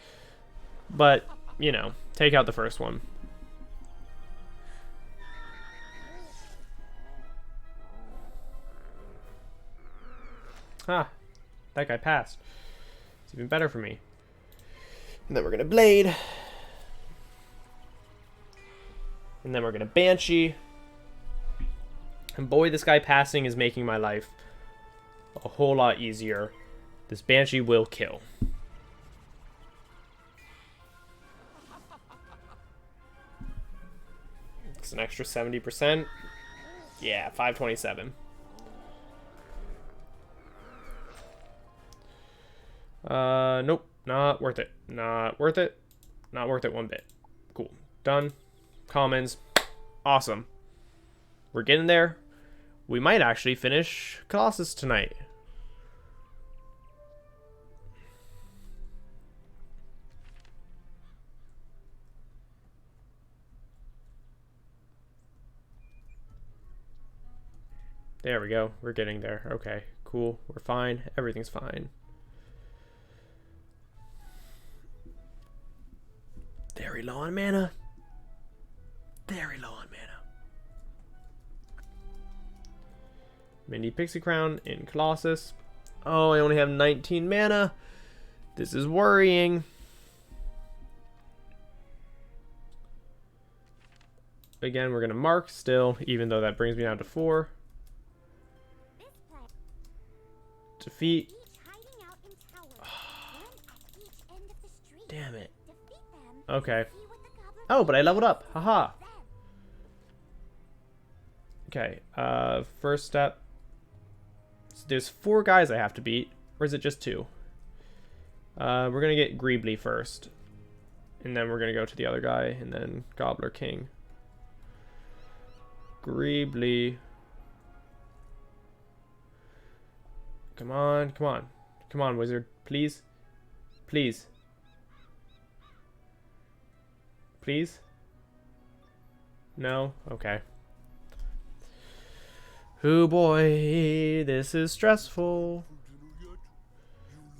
But, you know, take out the first one. Ah, that guy passed. It's even better for me. And then we're going to Blade. And then we're going to Banshee. And boy, this guy passing is making my life a whole lot easier. This Banshee will kill. It's an extra 70%. Yeah, 527. Nope, not worth it. Not worth it. Not worth it one bit. Cool. Done. Commons. Awesome. We're getting there. We might actually finish Colossus tonight. There we go. We're getting there. Okay, cool. We're fine. Everything's fine. Very low on mana. Very low on mana. Mini Pixie Crown in Colossus. Oh, I only have 19 mana. This is worrying. Again, we're going to mark still, even though that brings me down to 4. Defeat. Damn it. Okay. Oh, but I leveled up. Haha. Okay. First step. So there's 4 guys I have to beat. Or is it just 2? We're going to get Greebly first. And then we're going to go to the other guy. And then Gobbler King. Greebly. Come on, come on. Come on, wizard. Please. Please. Please? No? Okay. Oh boy, this is stressful.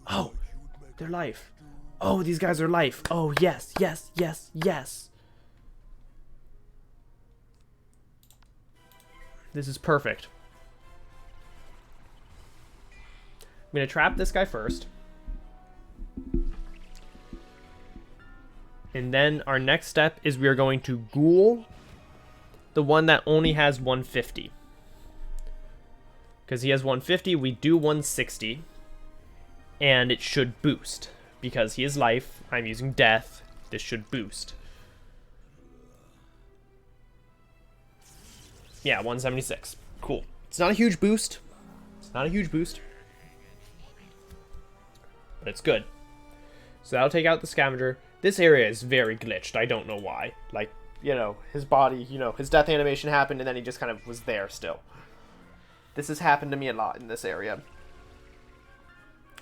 Oh, they're life. Oh, these guys are life. Oh, yes, yes, yes, yes. This is perfect. I'm going to trap this guy first. And then our next step is we are going to ghoul the one that only has 150. Because he has 150, we do 160. And it should boost. Because he is life, I'm using death. This should boost. Yeah, 176. Cool. It's not a huge boost. It's not a huge boost. But it's good. So that'll take out the scavenger. This area is very glitched. I don't know why. Like, you know, his body, you know, his death animation happened and then he just kind of was there still. This has happened to me a lot in this area.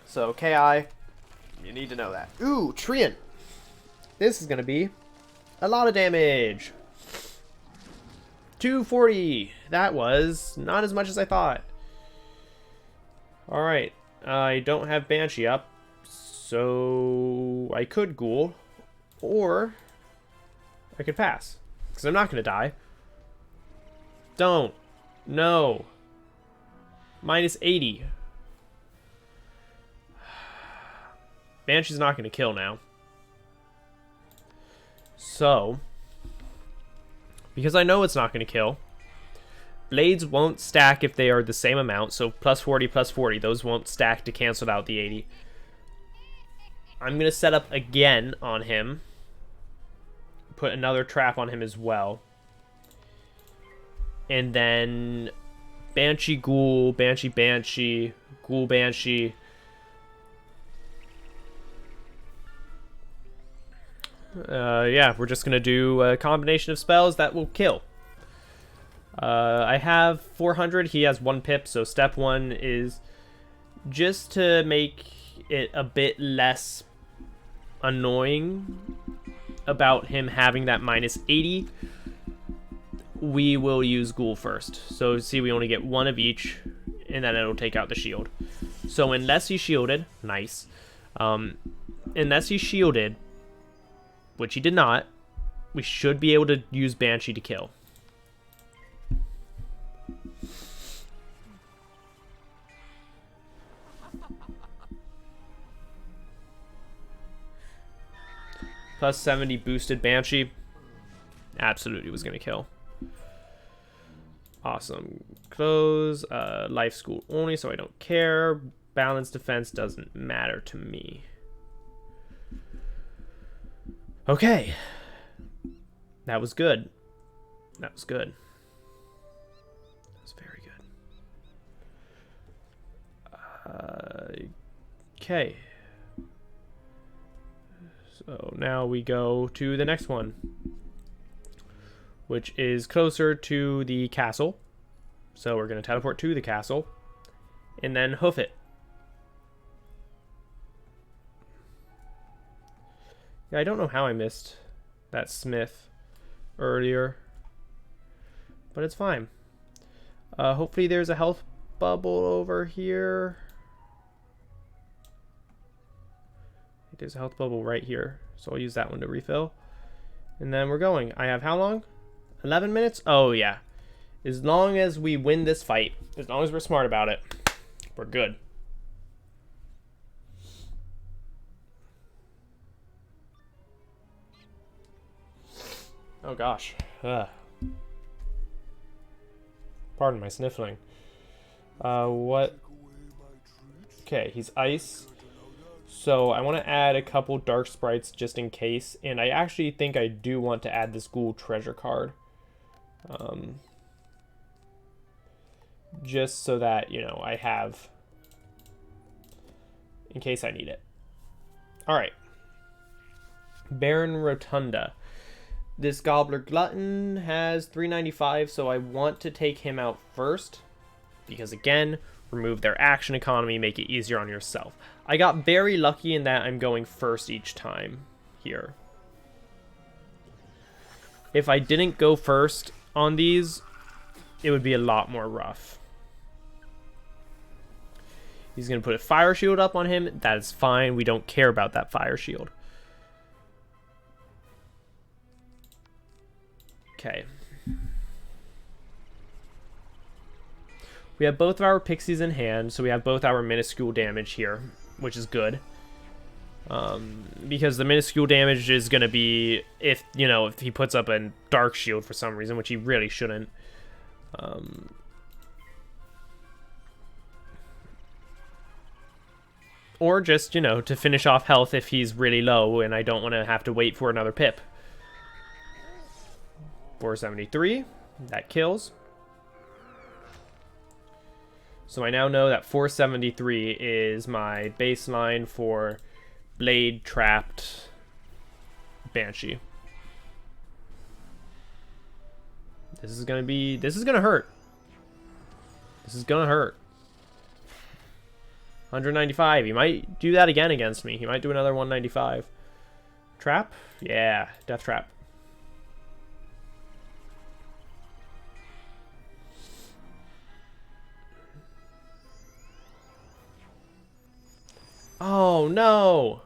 So, KI, you need to know that. Ooh, Treant. This is going to be a lot of damage. 240. That was not as much as I thought. Alright. I don't have Banshee up. So I could ghoul. Or I could pass. Because I'm not going to die. Don't. No. Minus 80. Banshee's not going to kill now. So, because I know it's not going to kill, blades won't stack if they are the same amount. So plus 40, plus 40. Those won't stack to cancel out the 80. I'm going to set up again on him. Put another trap on him as well. And then Banshee, Ghoul, Banshee, Banshee, Ghoul, Banshee. Yeah, we're just going to do a combination of spells that will kill. I have 400. He has 1 pip, so step 1 is just to make it a bit less annoying about him having that minus 80. We will use Ghoul first. So see, we only get 1 of each, and then it'll take out the shield. So unless he's shielded, nice. Unless he's shielded, which he did not, we should be able to use Banshee to kill. Plus 70 boosted Banshee. Absolutely was going to kill. Awesome. Close. Life school only, so I don't care. Balanced defense doesn't matter to me. Okay. That was good. That was good. That was very good. Okay. So now we go to the next one, which is closer to the castle. So we're going to teleport to the castle and then hoof it. Yeah, I don't know how I missed that smith earlier, but it's fine. Hopefully there's a health bubble over here. There's a health bubble right here, so I'll use that one to refill. And then we're going. I have how long? 11 minutes? Oh, yeah. As long as we win this fight, as long as we're smart about it, we're good. Oh, gosh. Pardon my sniffling. What? Okay, he's ice. So I want to add a couple dark sprites just in case. And I actually think I do want to add this ghoul treasure card. Just so that, you know, I have in case I need it. Alright. Baron Rotunda. This Gobbler Glutton has 395, so I want to take him out first. Because again, remove their action economy, make it easier on yourself. I got very lucky in that I'm going first each time here. If I didn't go first on these, it would be a lot more rough. He's going to put a fire shield up on him. That is fine. We don't care about that fire shield. Okay. We have both of our pixies in hand, so we have both our minuscule damage here, which is good. Because the minuscule damage is going to be if, you know, if he puts up a dark shield for some reason, which he really shouldn't. Or just, you know, to finish off health if he's really low and I don't want to have to wait for another pip. 473, that kills. So I now know that 473 is my baseline for Blade Trapped Banshee. This is gonna hurt. This is gonna hurt. 195. He might do that again against me. He might do another 195. Trap? Yeah, death trap. Oh, no!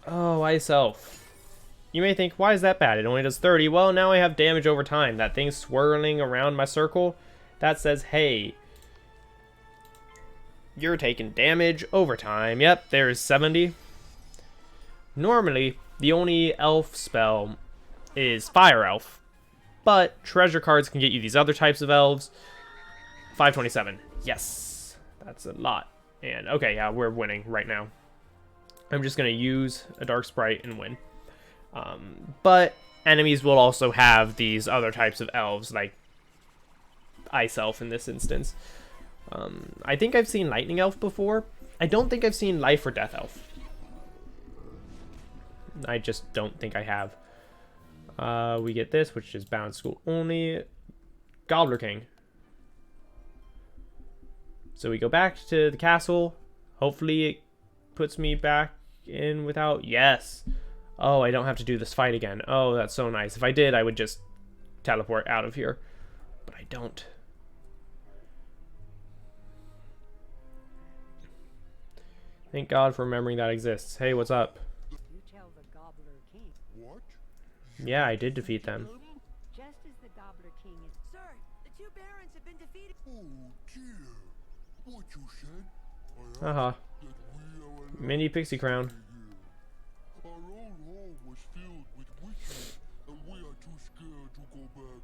Oh, Ice Elf. You may think, why is that bad? It only does 30. Well, now I have damage over time. That thing swirling around my circle, that says, hey, you're taking damage over time. Yep, there's 70. Normally, the only elf spell is Fire Elf, but treasure cards can get you these other types of elves. 527. Yes, that's a lot. And okay, yeah, we're winning right now. I'm just going to use a Dark Sprite and win. But enemies will also have these other types of elves, like Ice Elf in this instance. I think I've seen Lightning Elf before. I don't think I've seen Life or Death Elf. I just don't think I have. We get this, which is Bound School only. Gobbler King. So we go back to the castle. Hopefully it puts me back in without... Yes! Oh, I don't have to do this fight again. Oh, that's so nice. If I did, I would just teleport out of here. But I don't. Thank God for remembering that exists. Hey, what's up? You tell the Gobbler King. What? Yeah, I did defeat them. Just as the Gobbler King is... Sir, the two barons have been defeated. Oh dear. What you said? Haha. That we are Mini Pixie Crown. here. Our old home was filled with witches, and we are too scared to go back.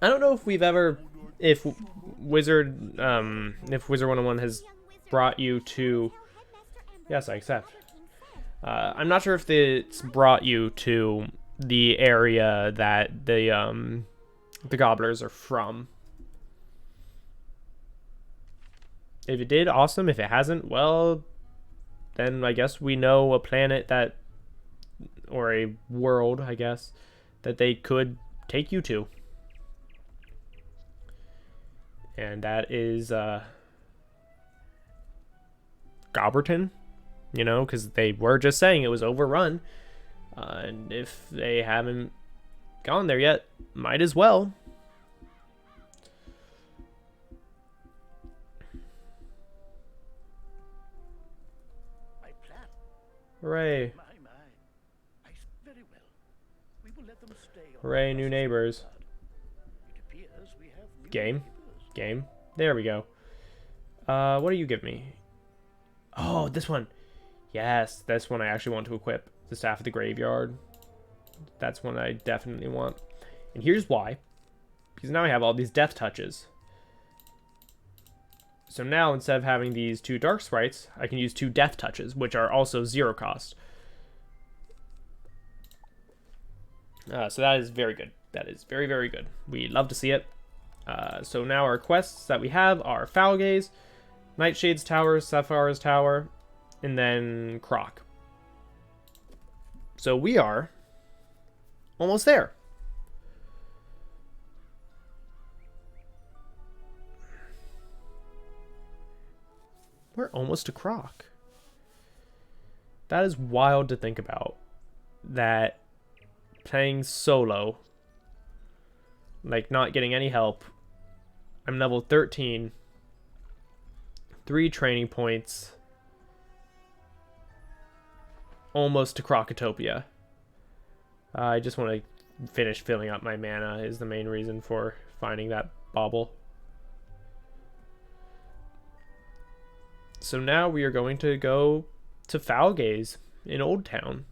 I don't know if we've ever... If Wizard101 has brought you to... Yes, I accept. I'm not sure if it's brought you to the area that the gobblers are from. If it did, awesome. If it hasn't, well, then I guess we know a planet that, or a world, I guess, that they could take you to. And that is Gobberton. You know, because they were just saying it was overrun. And if they haven't gone there yet, might as well. Hooray. My, my. Very well. We will let them stay on Hooray, the new process neighbors. of blood. It appears we have new Game. neighbors. Game. There we go. What do you give me? Oh, this one. Yes, this one I actually want to equip. The Staff of the Graveyard. That's one I definitely want. And here's why. Because now I have all these death touches. So now, instead of having these 2 dark sprites, I can use 2 death touches, which are also 0 cost. So that is very good. That is very, very good. We love to see it. So now our quests that we have are Foul Gaze, Nightshade's Tower, Sapphire's Tower, and then Croc. So we are almost there. We're almost to Croc. That is wild to think about. That playing solo, like not getting any help, I'm level 13, 3 training points, almost to Crocotopia. I just want to finish filling up my mana is the main reason for finding that bauble. So now we are going to go to Foul Gaze in Old Town.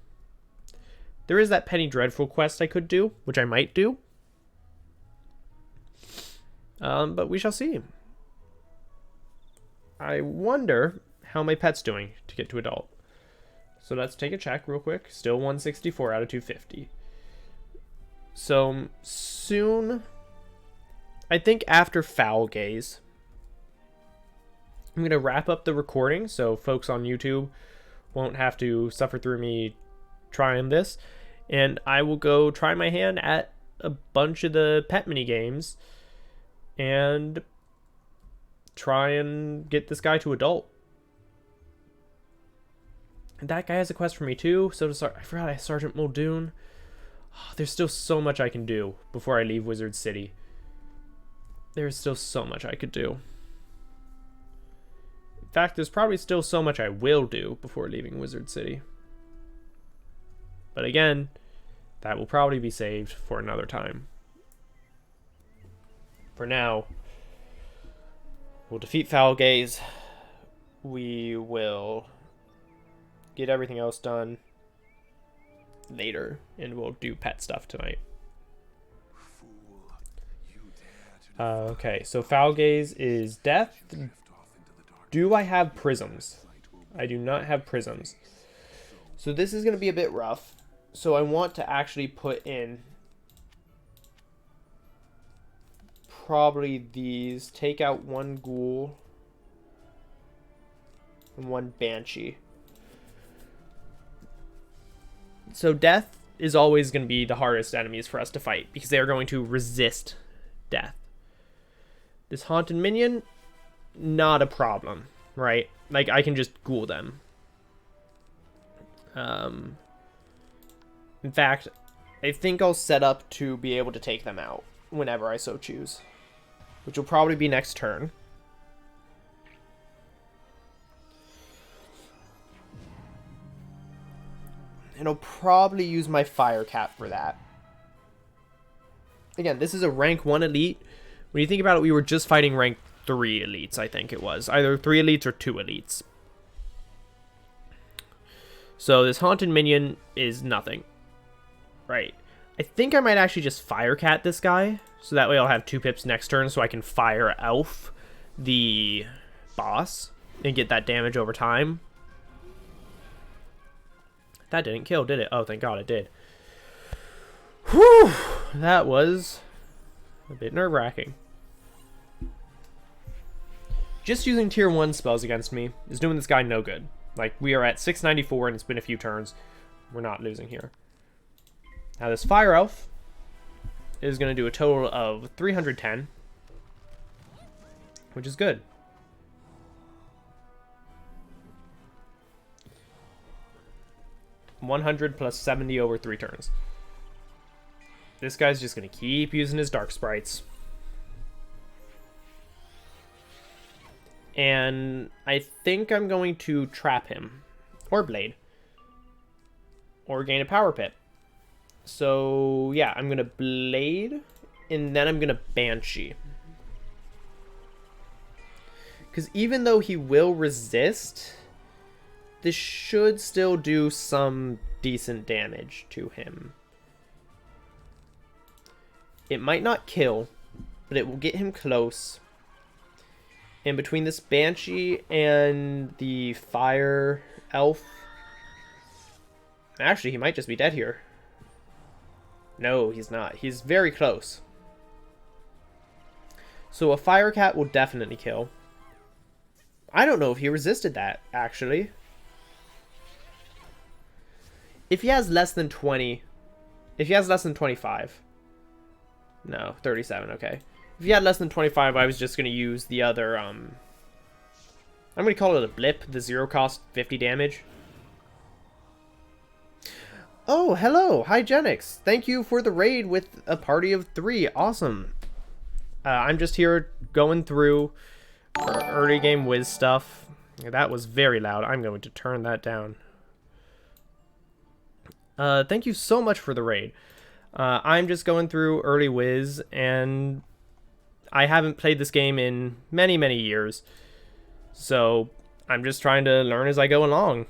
There is that Penny Dreadful quest I could do, which I might do. But we shall see. I wonder how my pet's doing to get to adult. So let's take a check real quick. Still 164 out of 250. So soon, I think after Foul Gaze, I'm going to wrap up the recording so folks on YouTube won't have to suffer through me trying this. And I will go try my hand at a bunch of the pet mini games and try and get this guy to adult. And that guy has a quest for me too. So does I forgot I have Sergeant Muldoon. Oh, there's still so much I can do before I leave Wizard City. There's still so much I could do. In fact, there's probably still so much I will do before leaving Wizard City. But again, that will probably be saved for another time. For now, we'll defeat Foul Gaze. We will get everything else done later, and we'll do pet stuff tonight. Okay, so Foul Gaze is death. Do I have prisms? I do not have prisms. So this is going to be a bit rough. So I want to actually put in probably these. Take out 1 ghoul and 1 banshee. So death is always going to be the hardest enemies for us to fight because they are going to resist death. This haunted minion, not a problem, right? Like, I can just ghoul them. In fact, I think I'll set up to be able to take them out whenever I so choose, which will probably be next turn. And I'll probably use my Fire Cat for that. Again, this is a rank 1 elite. When you think about it, we were just fighting rank 3 elites, I think it was. Either 3 elites or 2 elites. So this haunted minion is nothing. Right. I think I might actually just Fire Cat this guy. So that way I'll have 2 pips next turn so I can fire Elf the boss and get that damage over time. That didn't kill, did it? Oh, thank God it did. Whew! That was a bit nerve-wracking. Just using tier 1 spells against me is doing this guy no good. Like, we are at 694 and it's been a few turns. We're not losing here. Now this Fire Elf is going to do a total of 310, which is good. $100 plus 70 over 3 turns. This guy's just going to keep using his dark sprites. And I think I'm going to trap him. Or blade. or gain a power pip. So yeah, I'm gonna Blade, and then I'm gonna Banshee. Because even though he will resist, this should still do some decent damage to him. It might not kill, but it will get him close. And between this Banshee and the Fire Elf... Actually, he might just be dead here. No, he's not. He's very close. So a Fire Cat will definitely kill. I don't know if he resisted that, actually. If he has less than 20... If he has less than 25... No, 37, okay. If he had less than 25, I was just going to use the other, I'm going to call it a blip, the 0 cost 50 damage. Oh, hello! Hi, Genix! Thank you for the raid with a party of 3. Awesome! I'm just here going through early game Wiz stuff. That was very loud. I'm going to turn that down. Thank you so much for the raid. I'm just going through early Wiz, and I haven't played this game in many, many years. So I'm just trying to learn as I go along.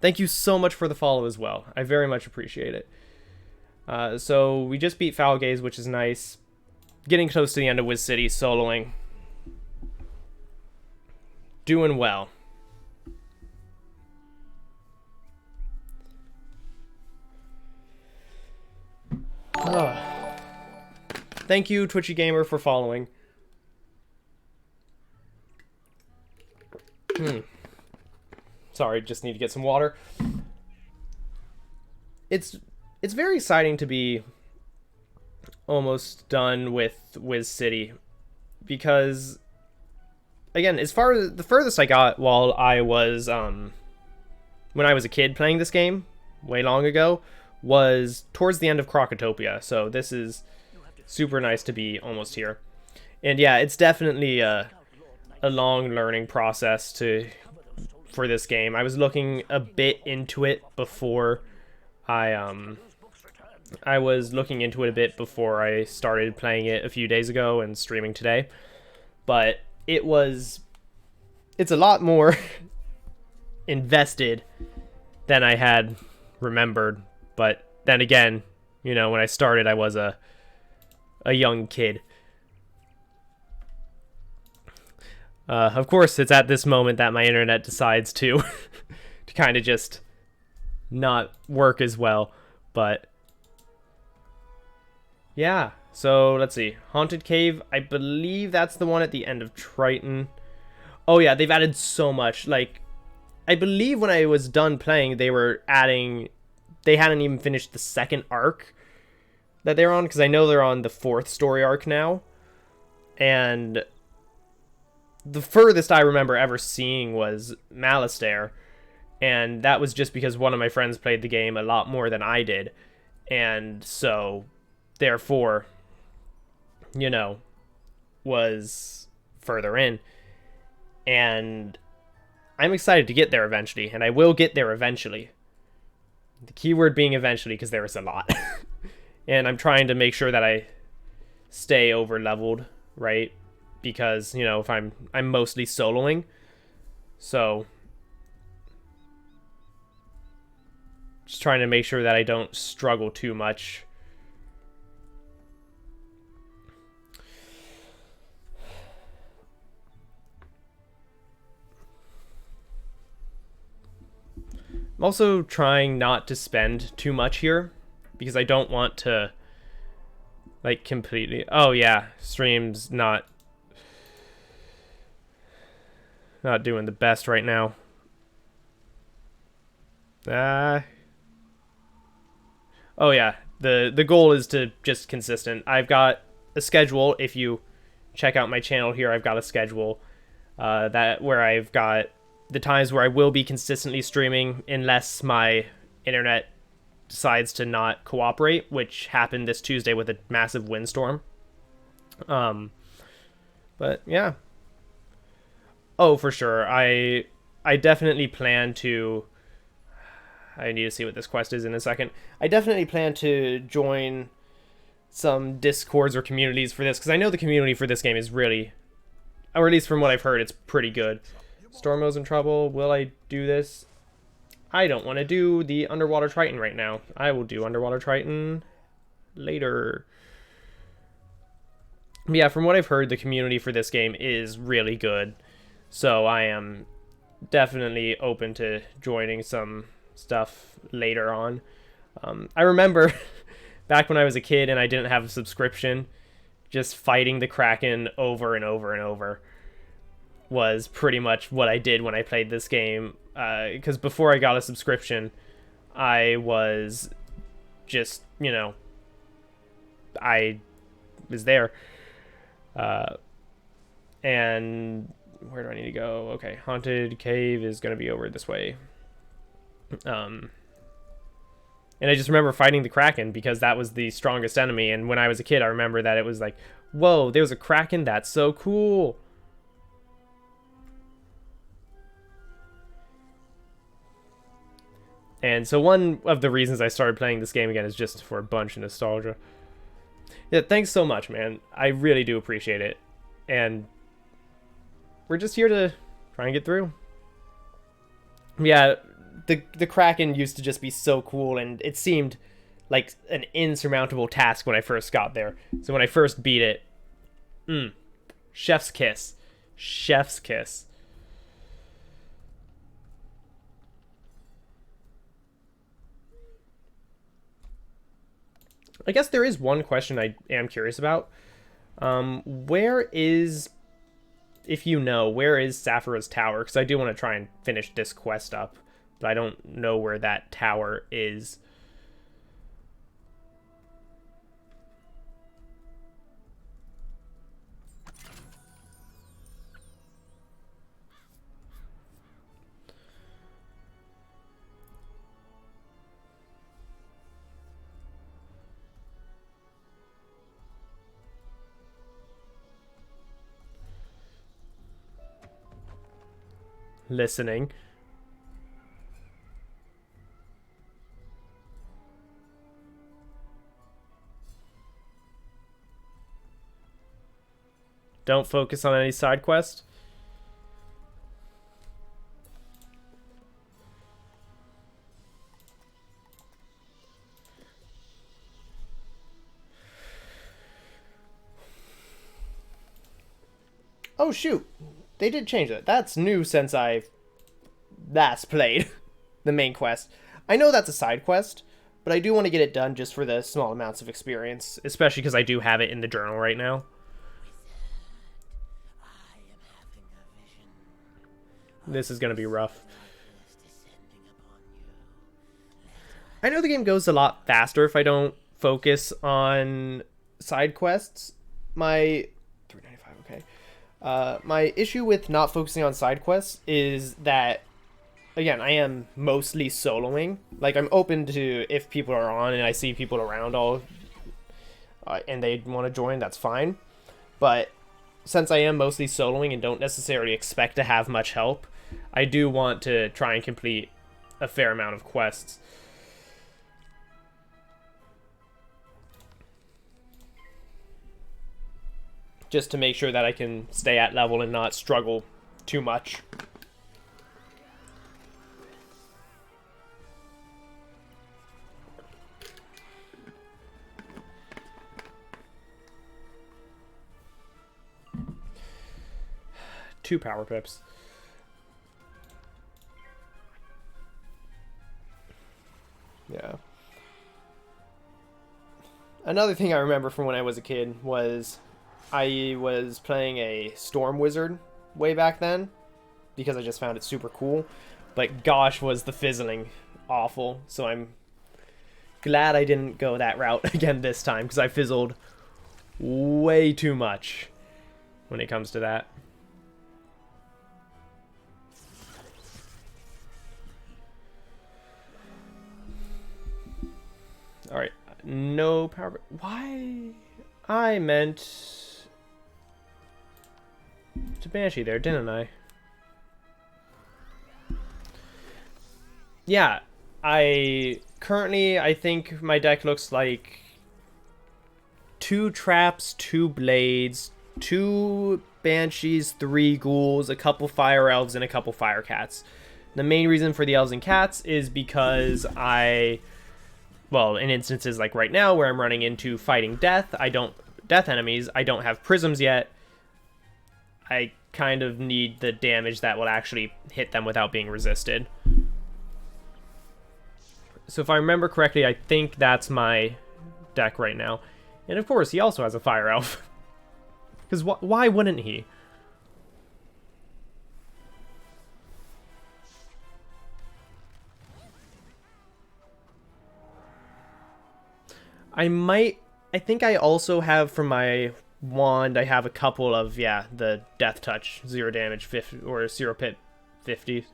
Thank you so much for the follow as well. I very much appreciate it. So we just beat Foul Gaze, which is nice. Getting close to the end of Wiz City, soloing. Doing well. Thank you, Twitchy Gamer, for following. Sorry, just need to get some water. It's very exciting to be almost done with Wiz City, because again, as far as the furthest I got while I was when I was a kid playing this game way long ago was towards the end of Crocotopia. So this is super nice to be almost here. And yeah, it's definitely a long learning process for this game. I was looking a bit into it before I was looking into it a bit before I started playing it a few days ago and streaming today. But it's a lot more invested than I had remembered. But then again, you know, when I started, I was a young kid. Of course, it's at this moment that my internet decides to kind of just not work as well. But yeah, so let's see. Haunted Cave, I believe that's the one at the end of Triton. Oh yeah, they've added so much. Like, I believe when I was done playing, they were adding... They hadn't even finished the second arc that they're on, because I know they're on the 4th story arc now. And the furthest I remember ever seeing was Malastare. And that was just because one of my friends played the game a lot more than I did. And so, therefore, you know, was further in. And I'm excited to get there eventually, and I will get there eventually. The keyword being eventually, because there is a lot. And I'm trying to make sure that I stay over leveled, right? Because, you know, if I'm mostly soloing. So just trying to make sure that I don't struggle too much. I'm also trying not to spend too much here, because I don't want to, like, completely... Oh, yeah, stream's not doing the best right now. Oh, yeah, the goal is to just consistent. I've got a schedule. If you check out my channel here, I've got a schedule where I've got the times where I will be consistently streaming unless my internet decides to not cooperate, which happened this Tuesday with a massive windstorm. But yeah. Oh, for sure. I definitely plan to... I need to see what this quest is in a second. I definitely plan to join some discords or communities for this, because I know the community for this game is really, or at least from what I've heard, it's pretty good. Stormo's in trouble. Will I do this? I don't want to do the Underwater Triton right now. I will do Underwater Triton later. But yeah, from what I've heard, the community for this game is really good. So I am definitely open to joining some stuff later on. I remember back when I was a kid and I didn't have a subscription, just fighting the Kraken over and over and over was pretty much what I did when I played this game. Because before I got a subscription, I was just, you know, I was there. And where do I need to go? Okay, Haunted Cave is going to be over this way. And I just remember fighting the Kraken because that was the strongest enemy. And when I was a kid, I remember that it was like, whoa, there's a Kraken? That's so cool. And so one of the reasons I started playing this game again is just for a bunch of nostalgia. Yeah, thanks so much, man. I really do appreciate it. And we're just here to try and get through. Yeah, the Kraken used to just be so cool, and it seemed like an insurmountable task when I first got there. So when I first beat it, chef's kiss. Chef's kiss. I guess there is one question I am curious about. Where is, if you know, where is Sapphire's tower? Because I do want to try and finish this quest up, but I don't know where that tower is. Listening. Don't focus on any side quest. Oh shoot. They did change it. That's new since I last played the main quest. I know that's a side quest, but I do want to get it done just for the small amounts of experience, especially because I do have it in the journal right now. This is going to be rough. I know the game goes a lot faster if I don't focus on side quests. My 395, okay. My issue with not focusing on side quests is that, again, I am mostly soloing. Like, I'm open to if people are on and I see people around and they want to join, that's fine. But since I am mostly soloing and don't necessarily expect to have much help, I do want to try and complete a fair amount of quests. Just to make sure that I can stay at level and not struggle too much. Two power pips. Yeah. Another thing I remember from when I was a kid was I was playing a Storm Wizard way back then because I just found it super cool. But gosh, was the fizzling awful. So I'm glad I didn't go that route again this time because I fizzled way too much when it comes to that. Alright, no power. Why? I meant to Banshee there, didn't I? yeah, I think my deck looks like 2 traps, 2 blades, 2 banshees, 3 ghouls, a couple fire elves, and a couple fire cats. The main reason for the elves and cats is because well, in instances like right now where I'm running into fighting death enemies, I don't have prisms yet. I kind of need the damage that will actually hit them without being resisted. So if I remember correctly, I think that's my deck right now. And of course, he also has a fire elf. Because why wouldn't he? I think I also have from my wand, I have a couple of, yeah, the death touch, 0 damage 50, or 0 pit 50.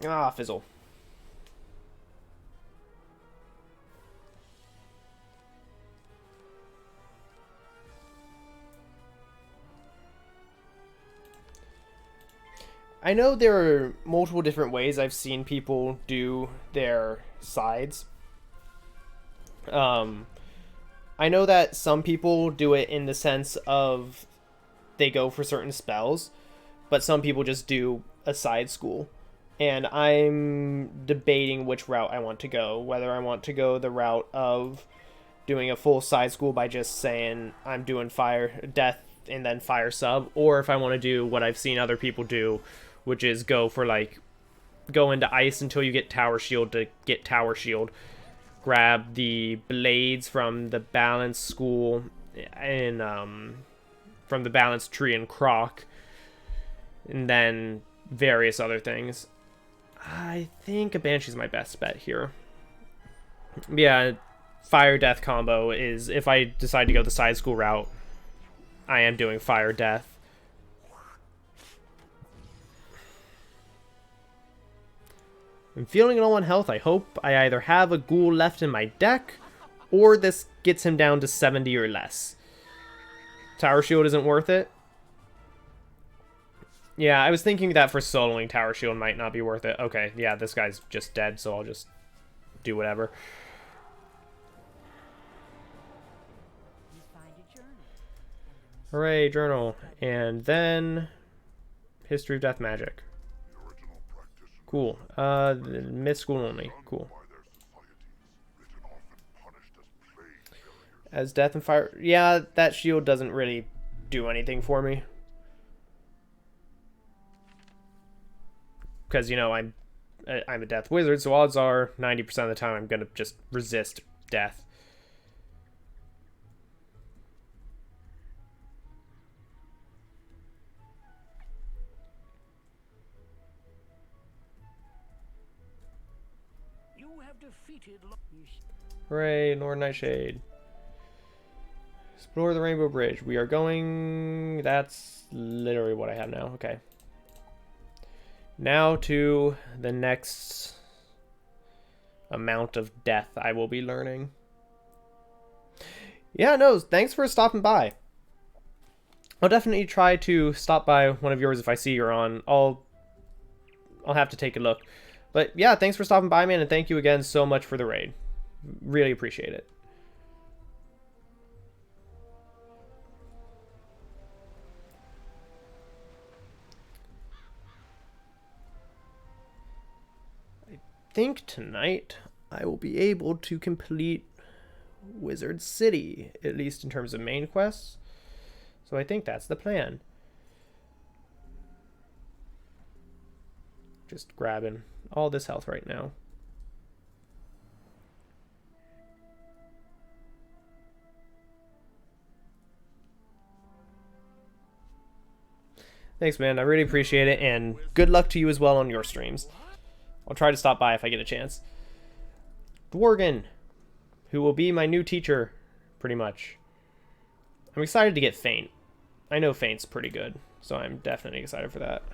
Ah, fizzle. I know there are multiple different ways I've seen people do their sides. I know that some people do it in the sense of they go for certain spells, but some people just do a side school. And I'm debating which route I want to go. Whether I want to go the route of doing a full side school by just saying I'm doing fire death and then fire sub, or if I want to do what I've seen other people do, which is go into ice until you get tower shield to get tower shield. Grab the blades from the balance school and from the balance tree and croc, and then various other things. I think a Banshee's my best bet here. Yeah, fire death combo is, if I decide to go the side school route, I am doing fire death. I'm feeling low on health. I hope I either have a ghoul left in my deck, or this gets him down to 70 or less. Tower shield isn't worth it. Yeah, I was thinking that for soloing, Tower Shield might not be worth it. Okay, yeah, this guy's just dead, so I'll just do whatever. You find a journal. Hooray, journal. And then History of Death Magic. Cool. Myth school only. Cool. As death and fire. Yeah, that shield doesn't really do anything for me. Because, you know, I'm a death wizard, so odds are 90% of the time I'm going to just resist death. You have defeated. Hooray, Lord Nightshade. Explore the Rainbow Bridge. We are going... That's literally what I have now. Okay. Now to the next amount of death I will be learning. Yeah, no, thanks for stopping by. I'll definitely try to stop by one of yours if I see you're on. I'll have to take a look. But yeah, thanks for stopping by, man, and thank you again so much for the raid. Really appreciate it. I think tonight I will be able to complete Wizard City, at least in terms of main quests. So I think that's the plan. Just grabbing all this health right now. Thanks, man. I really appreciate it, and good luck to you as well on your streams. I'll try to stop by if I get a chance. Dworgen, who will be my new teacher, pretty much. I'm excited to get Feint. I know Feint's pretty good, so I'm definitely excited for that.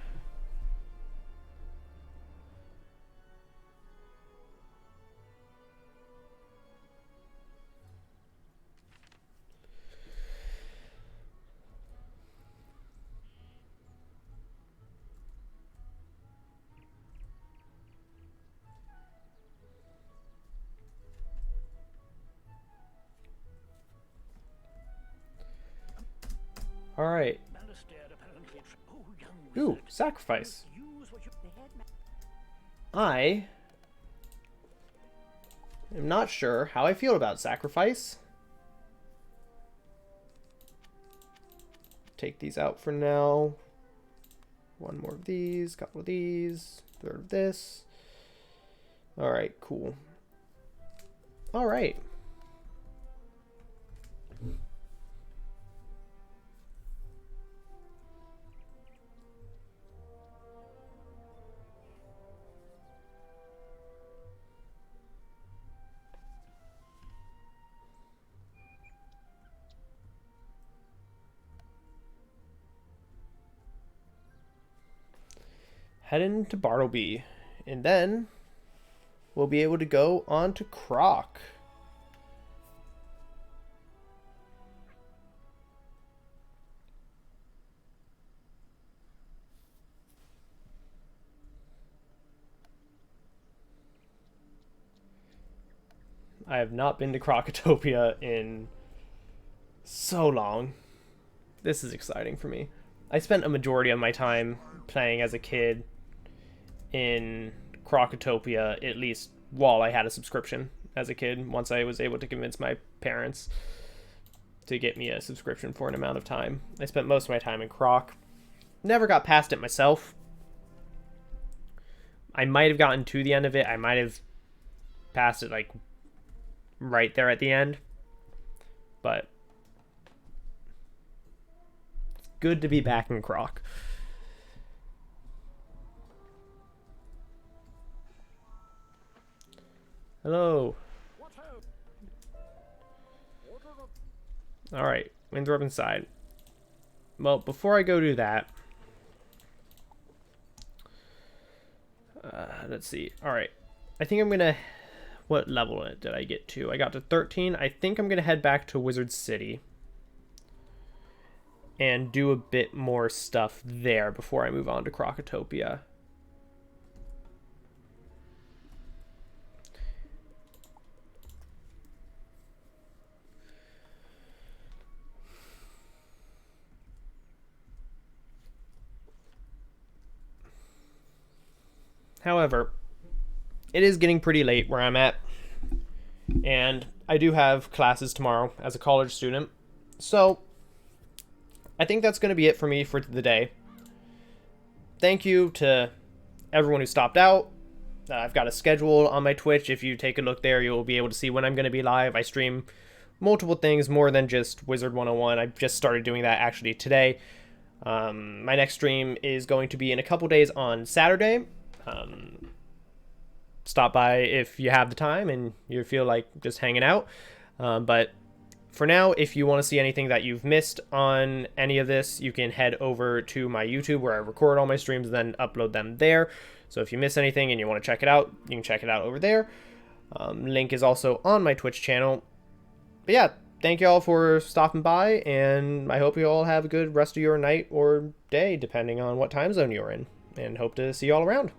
Alright. Malastair apparently. Oh, young Ooh, wizard. sacrifice. Use what you. The headmaster. I am not sure how I feel about sacrifice. Take these out for now. One more of these, couple of these, third of this. Alright, cool. Alright. Heading to Bartleby, and then we'll be able to go on to Croc. I have not been to Crocotopia in so long. This is exciting for me. I spent a majority of my time playing as a kid in Crocotopia, at least while I had a subscription as a kid, once I was able to convince my parents to get me a subscription for an amount of time. I spent most of my time in Croc. Never got past it myself. I might have gotten to the end of it. I might have passed it like right there at the end. But it's good to be back in Croc. Hello. Alright, Winthrop inside. Well, before I go do that, let's see. Alright, I think I'm gonna... What level did I get to? I got to 13. I think I'm gonna head back to Wizard City and do a bit more stuff there before I move on to Crocotopia. However, it is getting pretty late where I'm at, and I do have classes tomorrow as a college student, so I think that's going to be it for me for the day. Thank you to everyone who stopped out. I've got a schedule on my Twitch. If you take a look there, you'll be able to see when I'm going to be live. I stream multiple things more than just Wizard101. I just started doing that actually today. My next stream is going to be in a couple days on Saturday. Stop by if you have the time and you feel like just hanging out. But for now, if you want to see anything that you've missed on any of this, you can head over to my YouTube where I record all my streams and then upload them there. So if you miss anything and you want to check it out, you can check it out over there. Link is also on my Twitch channel. But yeah, thank you all for stopping by, and I hope you all have a good rest of your night or day, depending on what time zone you're in, and hope to see you all around.